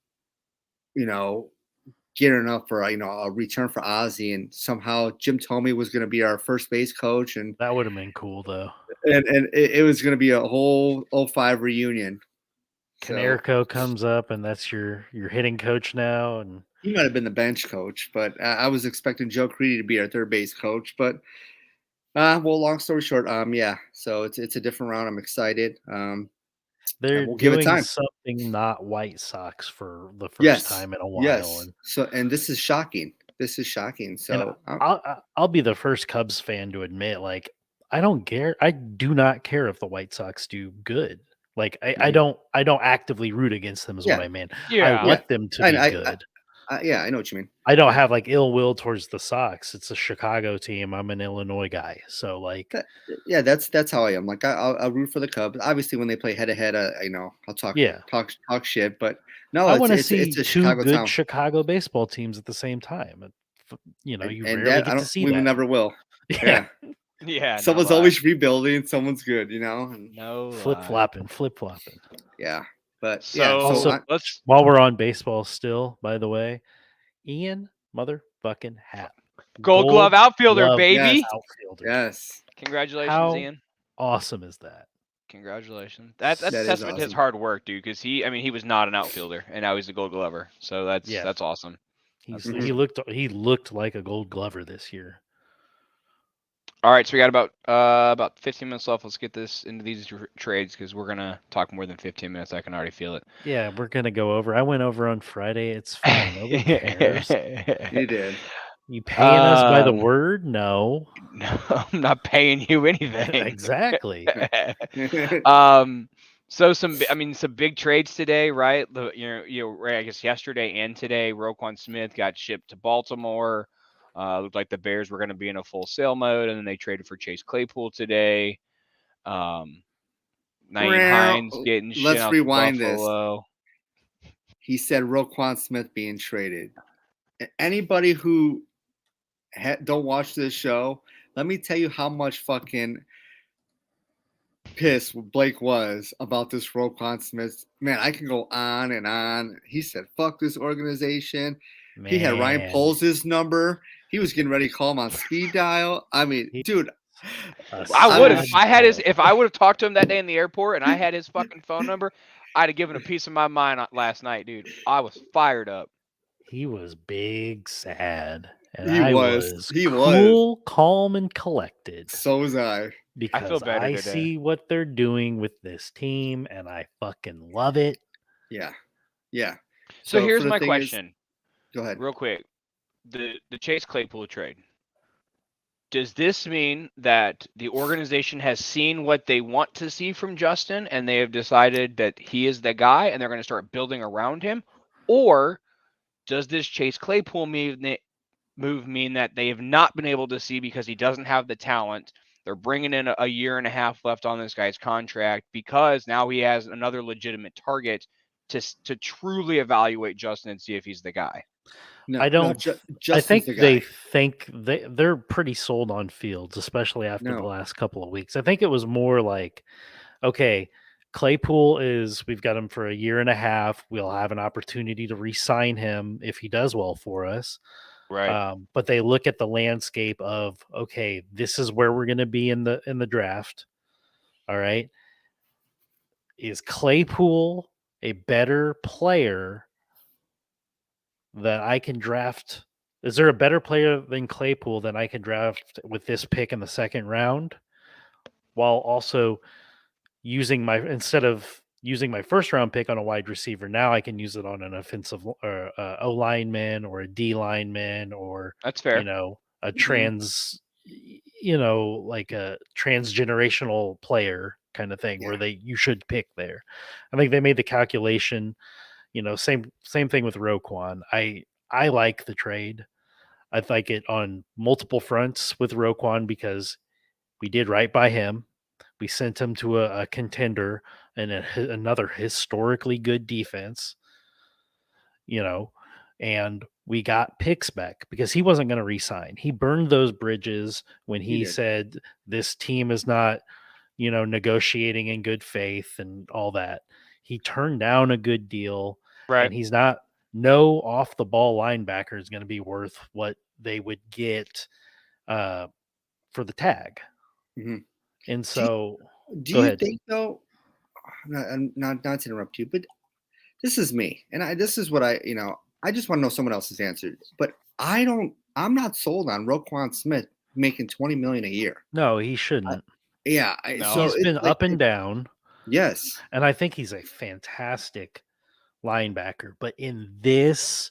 gearing up for a return for Ozzy, and somehow Jim Thome was going to be our first base coach, and That would have been cool though. and it was going to be a whole 05 reunion. So Canerco comes up, and that's your hitting coach now, and he might have been the bench coach, but I was expecting Joe Creedy to be our third base coach. But well, long story short, yeah. So it's a different round. I'm excited. they're we'll give it doing time. something not White Sox for the first time in a while. Yes. And So this is shocking. So I'll be the first Cubs fan to admit, like, I don't care. I do not care if the White Sox do good. Like, I don't actively root against them is what I mean. Yeah. I want them to be good. Yeah, I know what you mean. I don't have like ill will towards the Sox. It's a Chicago team. I'm an Illinois guy. So like, Yeah, that's how I am. Like I'll root for the Cubs. Obviously, when they play head to head, I'll talk shit. But no, I want to see it's a two Chicago good town. Chicago baseball teams at the same time. You And rarely that get to see we that. never will. Yeah. Yeah. Someone's always rebuilding. Someone's good, and no flip flopping. yeah. But So, let's While we're on baseball still, by the way, Ian motherfucking Happ. Gold Glove outfielder, baby. Yes. Outfielder. Yes. Congratulations, How Ian. awesome is that? Congratulations. That's That a is testament to his awesome. hard work, dude. Because he was not an outfielder, and now he's a Gold Glover. So that's awesome. He looked like a Gold Glover this year. All right, so we got about 15 minutes left. Let's get this into these trades because we're gonna talk more than 15 minutes. I can already feel it. Yeah, we're gonna go over. I went over on Friday. It's fine. Nobody cares. You did. You paying us by the word? No. No, I'm not paying you anything. Exactly. So some big trades today, right? Right, I guess yesterday and today, Roquan Smith got shipped to Baltimore. Looked like the Bears were going to be in a full sale mode, and then they traded for Chase Claypool today. Naeem Hines getting shipped. Let's rewind this. Buffalo. He said Roquan Smith being traded. Anybody who don't watch this show, let me tell you how much fucking pissed Blake was about this Roquan Smith. Man, I can go on and on. He said, fuck this organization. Man. He had Ryan Poles' number. He was getting ready to call him on speed dial. I mean, dude, I would have. If I would have talked to him that day in the airport and I had his fucking phone number, I'd have given a piece of my mind last night, dude. I was fired up. He was big sad. And He I was. He cool, calm, and collected. So was I. Because feel better I today. see what they're doing with this team, and I fucking love it. Yeah. Yeah. So here's for the my thing question. Go ahead. Real quick. The Chase Claypool trade. Does this mean that the organization has seen what they want to see from Justin and they have decided that he is the guy and they're going to start building around him? Or does this Chase Claypool move mean that they have not been able to see because he doesn't have the talent? They're bringing in a year and a half left on this guy's contract because now he has another legitimate target to truly evaluate Justin and see if he's the guy. No, I don't. I think the guy. they think they're pretty sold on Fields, especially after the last couple of weeks. I think it was more like, okay, Claypool we've got him for a year and a half. We'll have an opportunity to re-sign him if he does well for us. Right. But they look at the landscape of, okay, this is where we're going to be in the draft. All right. Is Claypool a better player that I can draft? Is there a better player than Claypool that I can draft with this pick in the second round, while also instead of using my first round pick on a wide receiver, now I can use it on an offensive or O lineman or a D lineman or that's fair. A like a transgenerational player kind of thing where you should pick there. I think they made the calculation. Same thing with Roquan. I like the trade. I like it on multiple fronts with Roquan because we did right by him. We sent him to a contender and another historically good defense, and we got picks back because he wasn't going to re-sign. He burned those bridges when he said this team is not, negotiating in good faith and all that. He turned down a good deal, right? And he's not. No off the ball linebacker is going to be worth what they would get for the tag. Mm-hmm. And so, do you think though? Not to interrupt you, but this is me, and this is what I just want to know someone else's answer. But I'm not sold on Roquan Smith making $20 million a year. No, he shouldn't. So he's been up and down. Yes, and I think he's a fantastic linebacker, but in this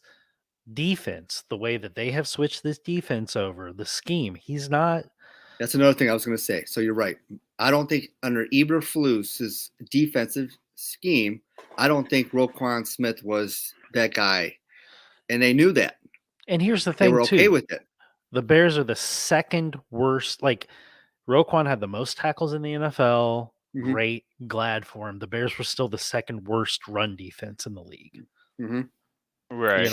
defense, the way that they have switched this defense over, the scheme, he's not. That's another thing I was going to say. So you're right. I don't think under Eberflus's defensive scheme, I don't think Roquan Smith was that guy, and they knew that. And here's the thing, they were okay with it. The Bears are the second worst. Like Roquan had the most tackles in the NFL. Mm-hmm. Great, glad for him. The Bears were still the second worst run defense in the league. Mm-hmm. Right.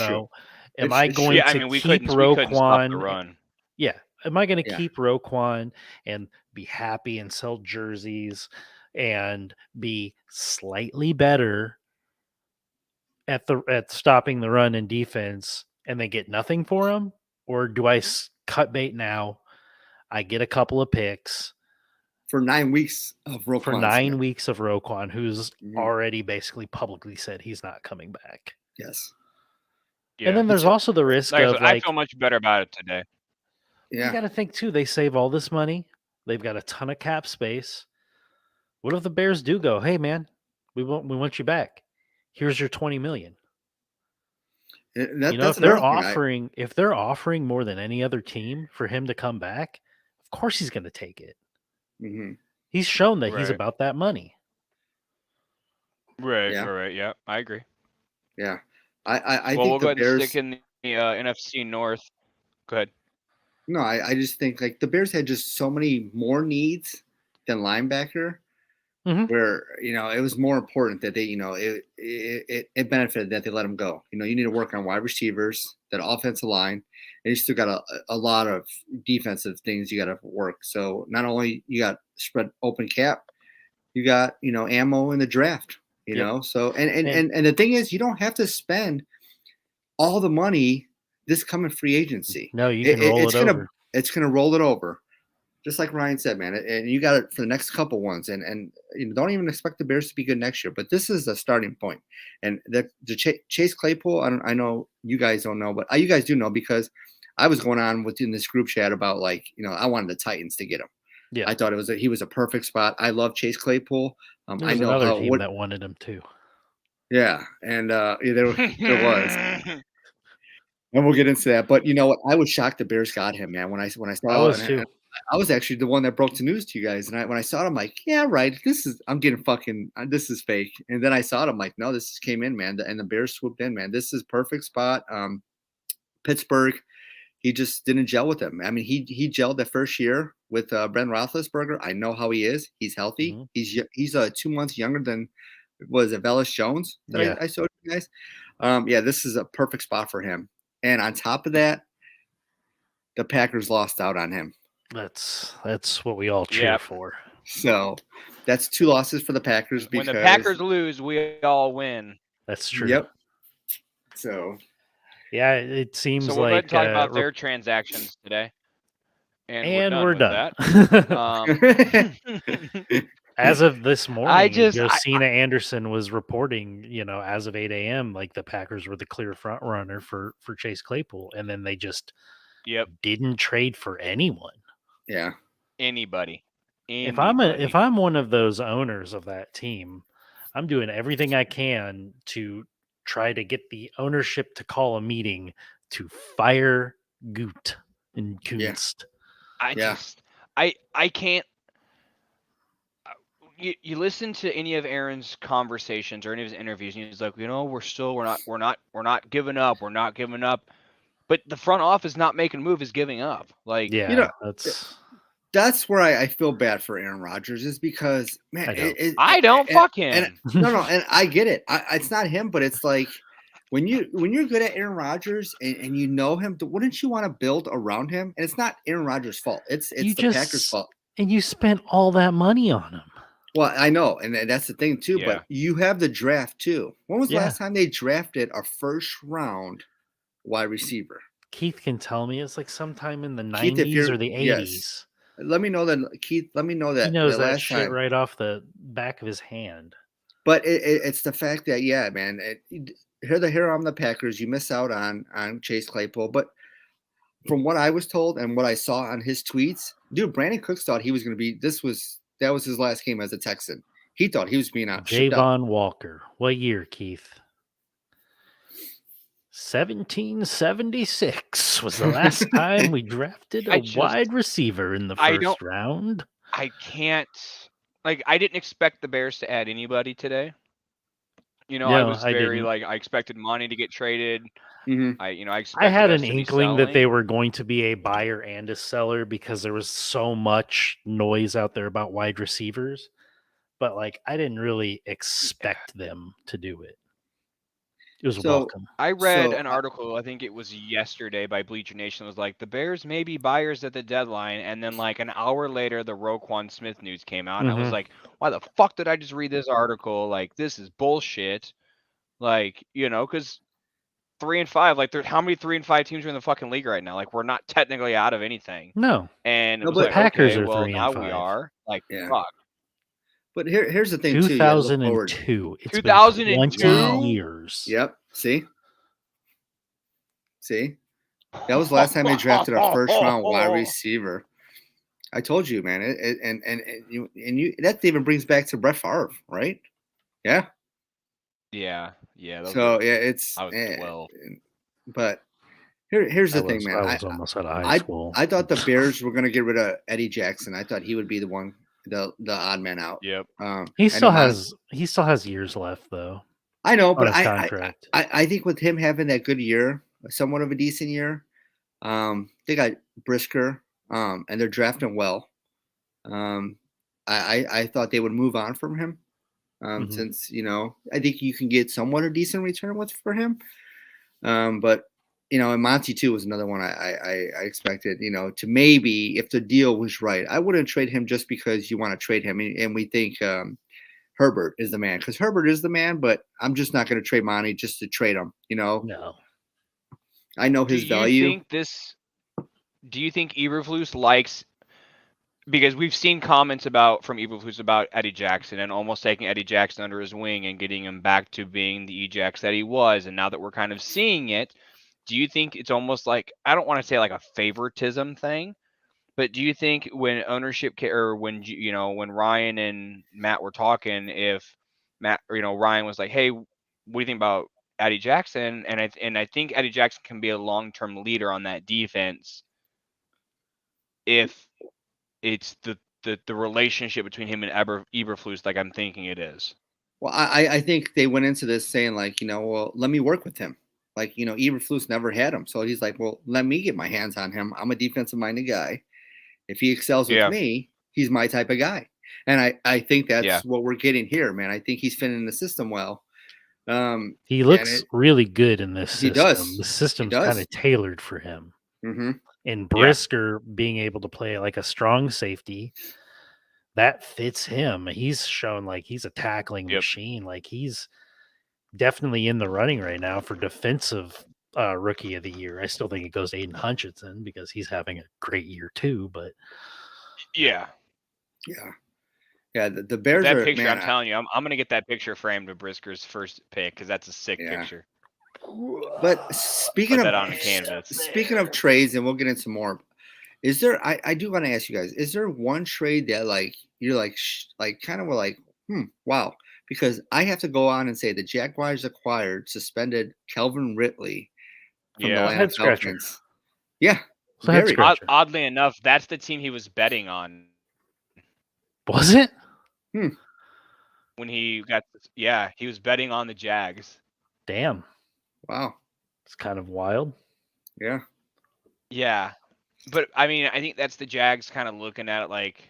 Am I going to keep Roquan? The run. Yeah. Am I going to keep Roquan and be happy and sell jerseys and be slightly better at stopping the run and defense and then get nothing for him? Or do I cut bait now? I get a couple of picks. For 9 weeks of Roquan. For 9 weeks of Roquan, who's already basically publicly said he's not coming back. Yes. Yeah. And then there's also the risk of I feel much better about it today. Yeah. You got to think too, they save all this money. They've got a ton of cap space. What if the Bears do go, hey man, we want you back. Here's your $20 million. If they're offering more than any other team for him to come back, of course he's going to take it. Mm-hmm. He's shown that he's about that money. Right. Yeah. All right. Yeah, I agree. Yeah, I think we'll the go ahead Bears and stick in the NFC North. Go ahead. No, I just think like the Bears had just so many more needs than linebacker, where it was more important that they it benefited that they let him go. You need to work on wide receivers, that offensive line. And you still got a lot of defensive things you got to work. So not only you got spread open cap, you got ammo in the draft. So and the thing is, you don't have to spend all the money this coming free agency. No, you can roll it over. It's gonna roll it over. just like Ryan said, man, and you got it for the next couple ones, and you know, don't even expect the Bears to be good next year. But this is a starting point, and the Chase Claypool. I know you guys don't know, but you guys do know because I was going on within this group chat about like, you know, I wanted the Titans to get him. Yeah, I thought he was a perfect spot. I love Chase Claypool. There I was know another team that wanted him too. Yeah, and there was. And we'll get into that. But you know what? I was shocked the Bears got him, man. When I saw I was and too. I was actually the one that broke the news to you guys. And when I saw it, I'm like, yeah, right. I'm getting this is fake. And then I saw it, I'm like, no, this just came in, man. And the Bears swooped in, man. This is perfect spot. Pittsburgh, he just didn't gel with him. I mean, he gelled the first year with Ben Roethlisberger. I know how he is. He's healthy. Mm-hmm. He's 2 months younger than Velus Jones that I showed you guys. This is a perfect spot for him. And on top of that, the Packers lost out on him. That's what we all cheer for. So that's 2 losses for the Packers. When the Packers lose, we all win. That's true. Yep. So. Yeah, it seems so we're like going to talk about their transactions today. And we're done. As of this morning, Josina Anderson was reporting, you know, as of 8 a.m., like the Packers were the clear front runner for Chase Claypool, and then they just didn't trade for anyone. Yeah, anybody. If I'm one of those owners of that team, I'm doing everything I can to try to get the ownership to call a meeting to fire Goot and Kunst. I can't. You listen to any of Aaron's conversations or any of his interviews, and he's like, you know, we're not giving up. We're not giving up. But the front office not making a move is giving up. Like, yeah, you know, that's where I feel bad for Aaron Rodgers is because, man, I don't fuck him. And I get it. It's not him, but it's like when you're good at Aaron Rodgers and you know him, wouldn't you want to build around him? And it's not Aaron Rodgers' fault. It's the Packers' fault. And you spent all that money on him. Well, I know, and that's the thing too. Yeah. But you have the draft too. When was the last time they drafted a first round wide receiver? Keith can tell me. It's like sometime in the 90s or the 80s. Yes. Let me know that, Keith. Let me know that. He knows that shit right off the back of his hand. But it's the fact that, yeah, man. Here I'm the Packers. You miss out on Chase Claypool, but from what I was told and what I saw on his tweets, dude, Brandon Cooks thought he was going to be. That was his last game as a Texan. He thought he was being out. Javon Walker. What year, Keith? 1776 was the last time we drafted a wide receiver in the first round. I can't. Like, I didn't expect the Bears to add anybody today. You know, I expected Monty to get traded. Mm-hmm. I had an inkling that they were going to be a buyer and a seller because there was so much noise out there about wide receivers, but like I didn't really expect them to do it. It was welcome. I read an article, I think it was yesterday by Bleacher Nation, that was like the Bears may be buyers at the deadline, and then like an hour later the Roquan Smith news came out, and I was like, why the fuck did I just read this article? Like, this is bullshit. Like, you know, because 3-5, like, how many 3-5 teams are in the fucking league right now? Like, we're not technically out of anything. No. And the Packers are 3-5. Now we are. Like, fuck. But here's the thing, 2002. It's 2002? 20 years. Yep. See? That was the last time they drafted a first-round wide receiver. I told you, man. And that even brings back to Brett Favre, right? Yeah. Yeah. So it's. I was 12. But here's the thing, man. I was almost out of high school. I thought the Bears were going to get rid of Eddie Jackson. I thought he would be the one, the odd man out. Yep. He still has years left though. I know, but I think with him having that good year, somewhat of a decent year, they got Brisker, and they're drafting well. I thought they would move on from him. Since, you know, I think you can get somewhat a decent return for him. But, you know, and Monty too was another one I expected, you know, to maybe, if the deal was right, I wouldn't trade him just because you want to trade him. And we think Herbert is the man, because Herbert is the man, but I'm just not going to trade Monty just to trade him, you know? No. I know his value. Do you think Eberflus likes because we've seen comments from Eberflus about Eddie Jackson and almost taking Eddie Jackson under his wing and getting him back to being the Ejax that he was. And now that we're kind of seeing it, do you think it's almost like, I don't want to say like a favoritism thing, but do you think when ownership or when when Ryan and Matt were talking, if Matt or Ryan was like, "Hey, what do you think about Eddie Jackson?" and I think Eddie Jackson can be a long-term leader on that defense if it's the relationship between him and Eberflus like I'm thinking it is. Well, I think they went into this saying like, well, let me work with him. Like, Eberflus never had him. So he's like, well, let me get my hands on him. I'm a defensive minded guy. If he excels with me, he's my type of guy. And I think that's what we're getting here, man. I think he's fitting in the system well. He looks really good in this system. He does. The system's kind of tailored for him. Mm-hmm. And Brisker being able to play like a strong safety, that fits him. He's shown like he's a tackling machine. Like he's definitely in the running right now for defensive rookie of the year. I still think it goes to Aiden Hutchinson because he's having a great year too. But yeah. The Bears. That picture, man, I'm telling you, I'm going to get that picture framed with Brisker's first pick because that's a sick picture. But speaking of trades, and we'll get into more. Is there? I do want to ask you guys: is there one trade that like you're like kind of were like, wow? Because I have to go on and say the Jaguars acquired suspended Calvin Ridley from the Atlanta Falcons. Yeah, oddly enough, that's the team he was betting on. Was it? When he got, he was betting on the Jags. Damn. Wow. It's kind of wild. Yeah. Yeah. But I mean, I think that's the Jags kind of looking at it like,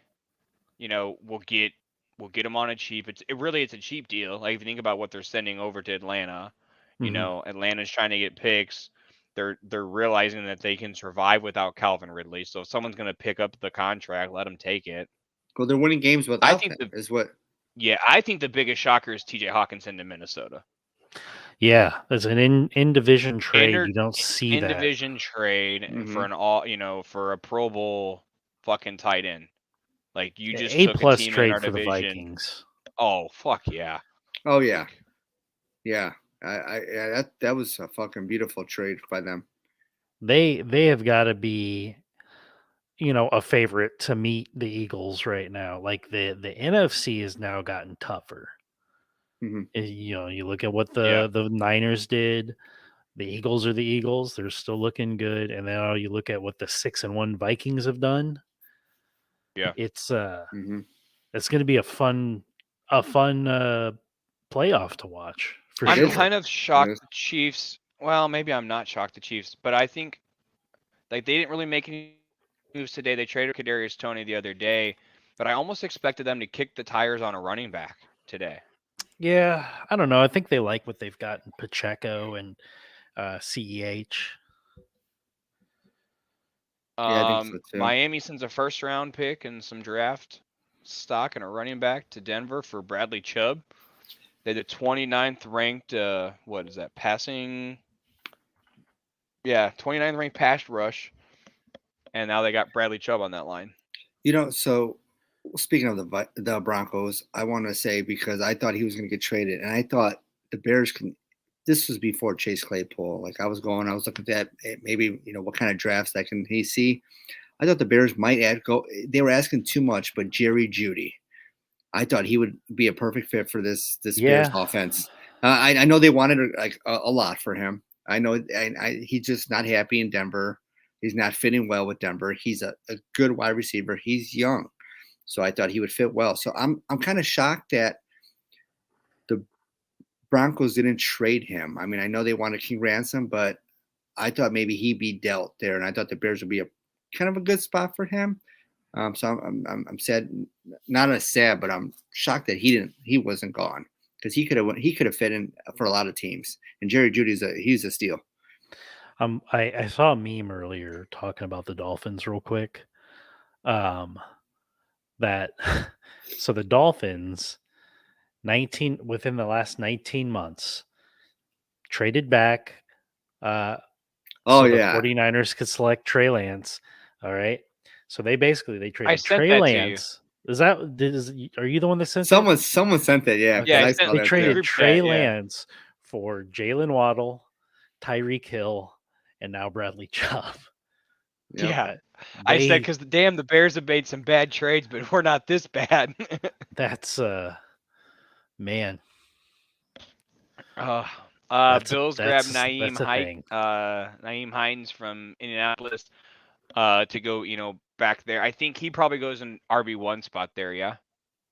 we'll get him on a cheap. It's a cheap deal. Like if you think about what they're sending over to Atlanta, Atlanta's trying to get picks. They're realizing that they can survive without Calvin Ridley. So if someone's going to pick up the contract, let them take it. Well, they're winning games without him, is what. Yeah, I think the biggest shocker is TJ Hawkinson to Minnesota. Yeah, there's an in-division trade. You don't see that. In-division trade for for a Pro Bowl fucking tight end. Like you just took a team trade in our for division. The Vikings. Oh fuck yeah. Oh yeah. Yeah. That was a fucking beautiful trade by them. They have got to be a favorite to meet the Eagles right now. Like the NFC has now gotten tougher. Mm-hmm. You look at what the Niners did. The Eagles are the Eagles. They're still looking good. And now you look at what the 6-1 Vikings have done. Yeah. It's it's going to be a fun playoff to watch. I'm kind of shocked the Chiefs. Well, maybe I'm not shocked the Chiefs, but I think like they didn't really make any moves today. They traded Kadarius Toney the other day, but I almost expected them to kick the tires on a running back today. Yeah, I don't know. I think they like what they've got in Pacheco and CEH. I think so too. Miami sends a first-round pick and some draft stock and a running back to Denver for Bradley Chubb. They're the 29th ranked. What is that? Passing. Yeah, 29th ranked pass rush, and now they got Bradley Chubb on that line. So. Speaking of the Broncos, I want to say because I thought he was going to get traded, and I thought the Bears can. This was before Chase Claypool. Like I was looking at maybe what kind of drafts that can he see. I thought the Bears might go. They were asking too much, but Jerry Jeudy, I thought he would be a perfect fit for this Bears offense. I know they wanted like a lot for him. I know he's just not happy in Denver. He's not fitting well with Denver. He's a good wide receiver. He's young. So I thought he would fit well. So I'm kind of shocked that the Broncos didn't trade him. I mean, I know they wanted King Ransom, but I thought maybe he'd be dealt there, and I thought the Bears would be a kind of a good spot for him. So I'm sad, not as sad, but I'm shocked that he wasn't gone because he could have fit in for a lot of teams. And Jerry Jeudy's he's a steal. I saw a meme earlier talking about the Dolphins real quick. So the Dolphins 19 within the last 19 months traded back the 49ers could select Trey Lance. All right. So they traded sent Trey that to you. Lance. Are you the one that sent Someone it? sent that, yeah. Yeah, I I saw sent They that traded too. Trey chat, yeah. Lance for Jalen Waddle, Tyreek Hill, and now Bradley Chubb. Yep. Yeah. I said because the Bears have made some bad trades, but we're not this bad. That's man. Bills grabbed that's a thing. Naeem Hines from Indianapolis to go, back there. I think he probably goes in RB1 spot there, yeah.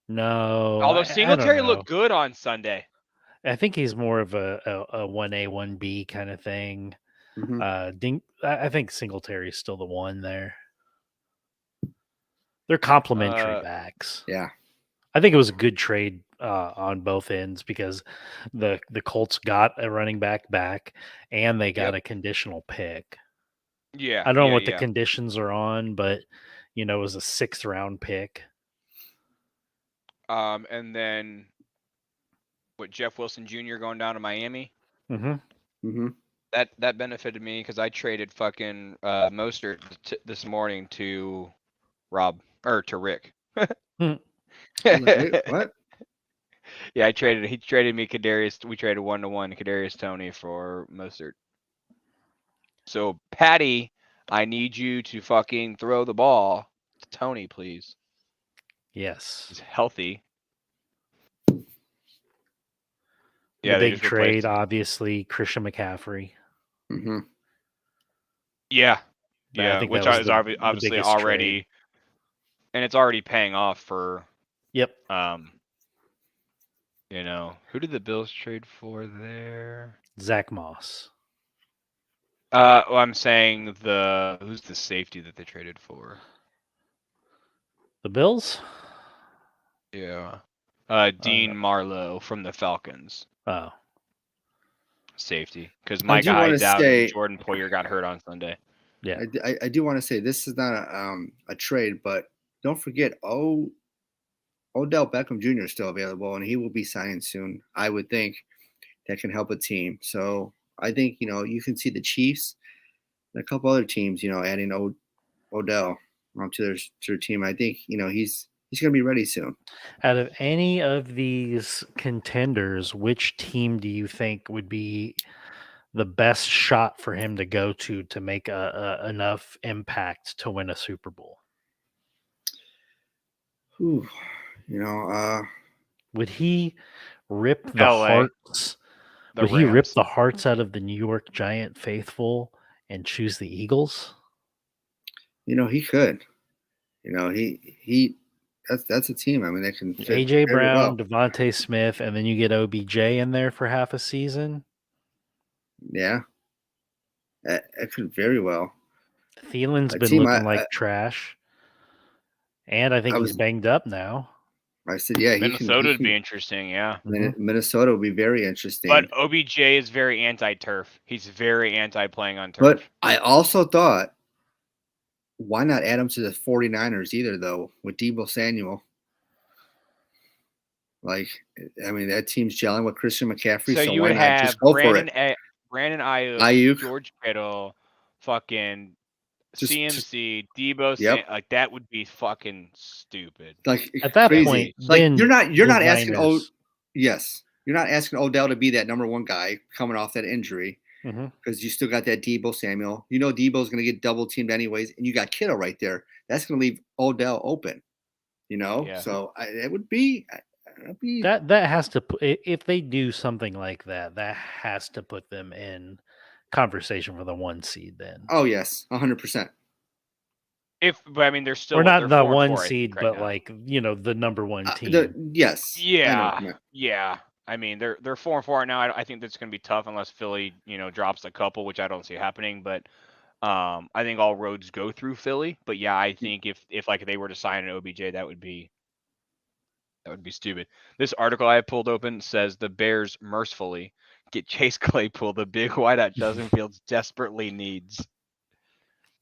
No, Although I Singletary don't know. looked good on Sunday. I think he's more of a 1A 1B kind of thing. Mhm. I think Singletary is still the one there. They're complementary backs. Yeah. I think it was a good trade on both ends because the Colts got a running back and they got a conditional pick. Yeah. I don't know what the conditions are on, but it was a 6th round pick. And then Jeff Wilson Jr. going down to Miami? Mm-hmm. That benefited me because I traded fucking Mostert this morning to Rick. Wait, what? Yeah, he traded me Kadarius. We traded 1-1 Kadarius Toney for Mostert. So Patty, I need you to fucking throw the ball to Toney, please. Yes. He's healthy. The big trade, obviously, Christian McCaffrey. Mm-hmm. Yeah. I think which that is was obviously already trade. And it's already paying off for Yep. Who did the Bills trade for there? Zach Moss. Well, I'm saying who's the safety that they traded for? The Bills? Yeah. Dean Marlowe from the Falcons. Oh. Safety. Because my guy's out and Jordan Poyer got hurt on Sunday. Yeah. I do want to say this is not a trade, but don't forget Odell Beckham Jr. is still available and he will be signing soon. I would think that can help a team. So I think, you can see the Chiefs and a couple other teams, adding Odell to their team. I think, he's going to be ready soon. Out of any of these contenders, which team do you think would be the best shot for him to go to make enough impact to win a Super Bowl? Ooh, would he rip the LA, hearts? Would Rams. he rip the hearts out of the New York Giant faithful and choose the Eagles? He could. He that's a team. I mean, they can fit AJ Brown, well. Devontae Smith, and then you get OBJ in there for half a season. Yeah, it could very well. Thielen's been looking like trash, and I think he's banged up now. I said, yeah, Minnesota would be interesting. Yeah, Minnesota would be very interesting. But OBJ is very anti-turf. He's very anti-playing on turf. But I also thought, why not add him to the 49ers either, though, with Deebo Samuel? That team's gelling with Christian McCaffrey. So you why would not have just go for it? Brandon Ayuk, George Kittle, fucking CMC, Deebo. Yep. That would be fucking stupid. At that crazy. point, you're not asking. Yes, you're not asking Odell to be that number one guy coming off that injury. Because you still got that Deebo Samuel. Deebo's going to get double teamed anyways, and you got Kittle right there. That's going to leave Odell open. Yeah. So it would be that has to put, if they do something like that has to put them in conversation for the 1 seed. Then oh yes, 100%. They're still we're not the 1 seed, right but now. the number 1 team. Yes. Yeah. They're 4-4 now. I think that's going to be tough unless Philly, drops a couple, which I don't see happening. But I think all roads go through Philly. But yeah, I think if they were to sign an OBJ, that would be stupid. This article I pulled open says the Bears mercifully get Chase Claypool, the big wideout Justin Fields desperately needs.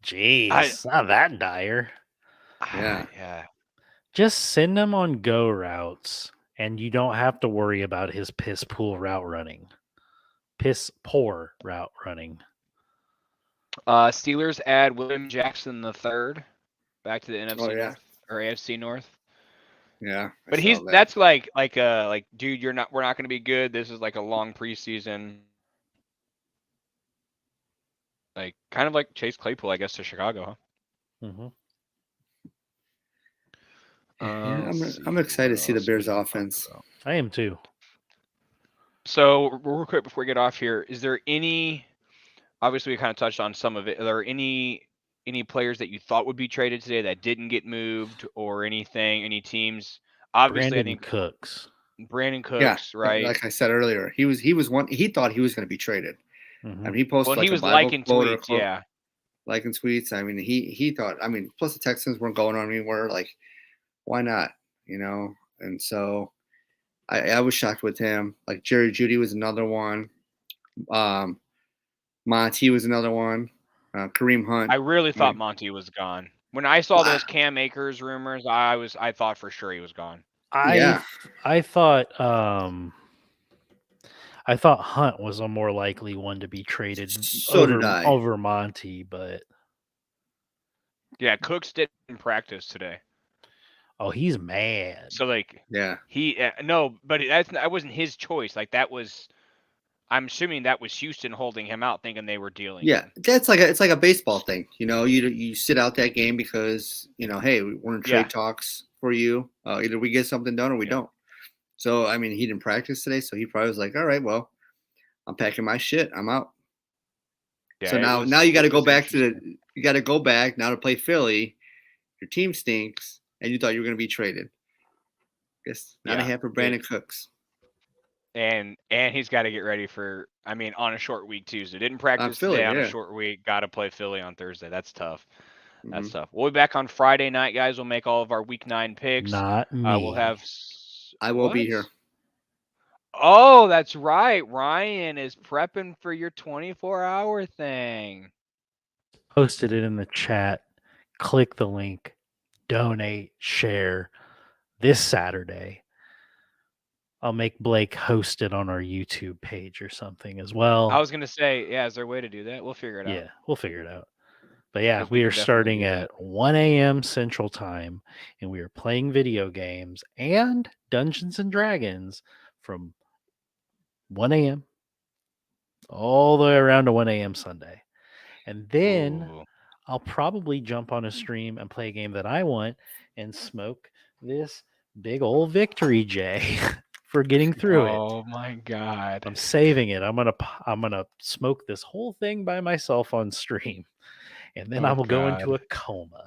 Jeez, not that dire. Yeah. Just send him on go routes. And you don't have to worry about his piss poor route running. Steelers add William Jackson III. back to the NFC Oh, yeah. North or AFC North. Yeah. I But saw that. that's like dude, we're not going to be good. This is like a long preseason. Like kind of like Chase Claypool, I guess, to Chicago, huh? Mm-hmm. Yeah, I'm excited to see the Bears offense. I am too. So real quick before we get off here, is there any? Obviously, we kind of touched on some of it. Are there any players that you thought would be traded today that didn't get moved, or anything? Any teams? Obviously, Brandon I think Cooks. Brandon Cooks, right? Like I said earlier, he was one. He thought he was going to be traded. Mm-hmm. I mean, he posted Well, like he was a Bible liking quote or tweets, quote, yeah. liking tweets. I mean, he thought. I mean, plus the Texans weren't going on anywhere. Like, why not? You know. And so, I was shocked with him. Like Jerry Jeudy was another one. Monty was another one. Kareem Hunt. I really thought Monty was gone. When I saw those Cam Akers rumors, I thought for sure he was gone. I thought Hunt was a more likely one to be traded over Monty, but yeah, Cooks didn't practice today. Oh, he's mad. So like, yeah, no, but that wasn't his choice. Like that was, I'm assuming that was Houston holding him out, thinking they were dealing. Yeah, that's like it's like a baseball thing. You know, you sit out that game because hey, we're in trade talks for you. Either we get something done or we don't. So I mean, he didn't practice today, so he probably was like, all right, well, I'm packing my shit, I'm out. Yeah, so now you got to go back now to play Philly. Your team stinks, and you thought you were going to be traded. Guess not a half for Brandon Cooks. And he's got to get ready for, on a short week too. So didn't practice today on a short week. Got to play Philly on Thursday. That's tough. That's tough. We'll be back on Friday night, guys. We'll make all of our Week 9 picks. Not me. We'll have. I will be here. Oh, that's right. Ryan is prepping for your 24-hour thing. Posted it in the chat. Click the link. Donate. Share. This Saturday. I'll make Blake host it on our YouTube page or something as well. I was going to say, is there a way to do that? We'll figure it out. Yeah, we'll figure it out. But yeah, we are starting at 1 a.m. Central Time, and we are playing video games and Dungeons and Dragons from 1 a.m. all the way around to 1 a.m. Sunday. And then I'll probably jump on a stream and play a game that I want and smoke this big old victory, Jay. For getting through it. Oh my God. I'm saving it. I'm gonna smoke this whole thing by myself on stream. And then I will go into a coma.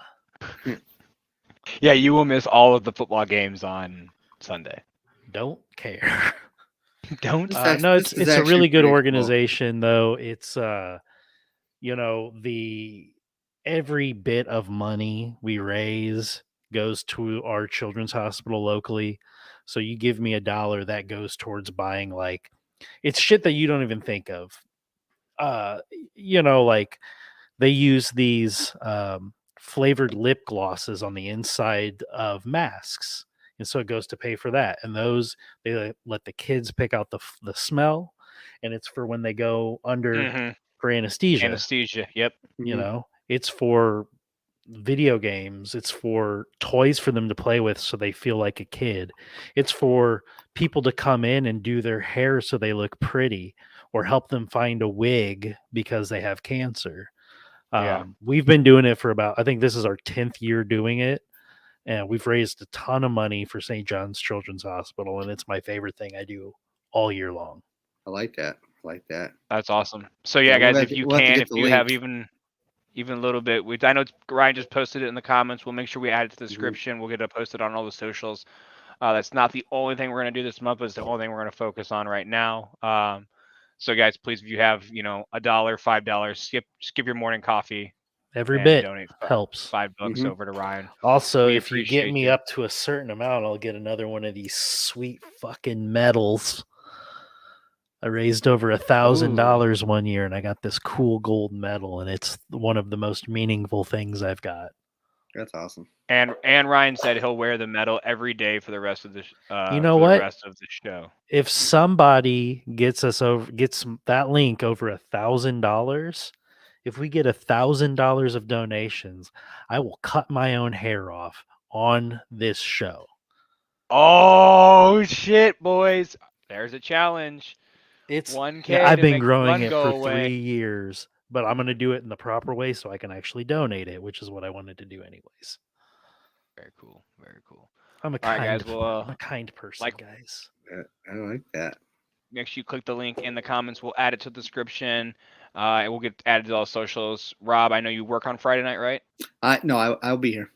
Yeah, you will miss all of the football games on Sunday. Don't care. Don't. No, it's a really good organization, though. It's every bit of money we raise goes to our children's hospital locally. So you give me $1 that goes towards buying it's shit that you don't even think of. They use these flavored lip glosses on the inside of masks. And so it goes to pay for that. And those, they let the kids pick out the smell. And it's for when they go under for anesthesia. Anesthesia, yep. It's for video games. It's for toys for them to play with so they feel like a kid. It's for people to come in and do their hair so they look pretty, or help them find a wig because they have cancer. We've been doing it for I think this is our 10th year doing it, and we've raised a ton of money for St. John's Children's Hospital, and it's my favorite thing I do all year long. I like that. That's awesome. So guys, if you have even a little bit, I know Ryan just posted it in the comments. We'll make sure we add it to the description. We'll get it posted on all the socials. That's not the only thing we're going to do this month, but it's the only thing we're going to focus on right now. So guys, please, if you have, $1, $5, skip your morning coffee. Every bit donate helps. $5 over to Ryan. Also, if you get me up to a certain amount, I'll get another one of these sweet fucking medals. I raised over $1,000 one year, and I got this cool gold medal, and it's one of the most meaningful things I've got. That's awesome. And Ryan said he'll wear the medal every day for the rest of the rest of the show. If somebody gets that link over $1,000, if we get $1,000 of donations, I will cut my own hair off on this show. Oh shit, boys! There's a challenge. It's 1K. yeah, I've to been make the growing bun it go for away. 3 years, but I'm going to do it in the proper way so I can actually donate it, which is what I wanted to do anyways. Very cool. Very cool. I'm a All right, kind, guys, well, I'm a kind person, guys. I like that. Make sure you click the link in the comments. We'll add it to the description. And we'll get added to all socials. Rob, I know you work on Friday night, right? No, I'll be here.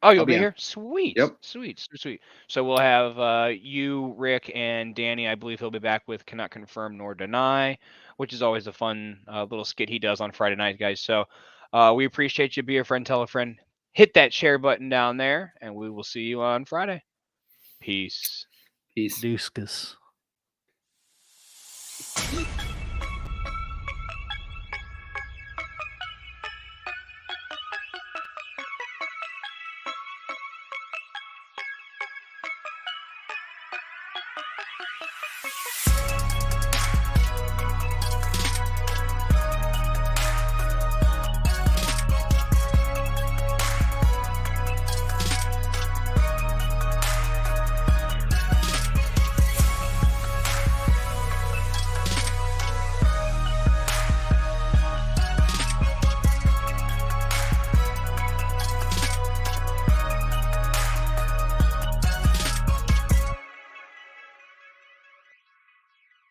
Oh, you'll I'll be be here? Sweet. Yep. Sweet. So we'll have you, Rick, and Danny. I believe he'll be back with Cannot Confirm Nor Deny, which is always a fun little skit he does on Friday night, guys. So we appreciate you. Be a friend, tell a friend. Hit that share button down there, and we will see you on Friday. Peace. Deuces.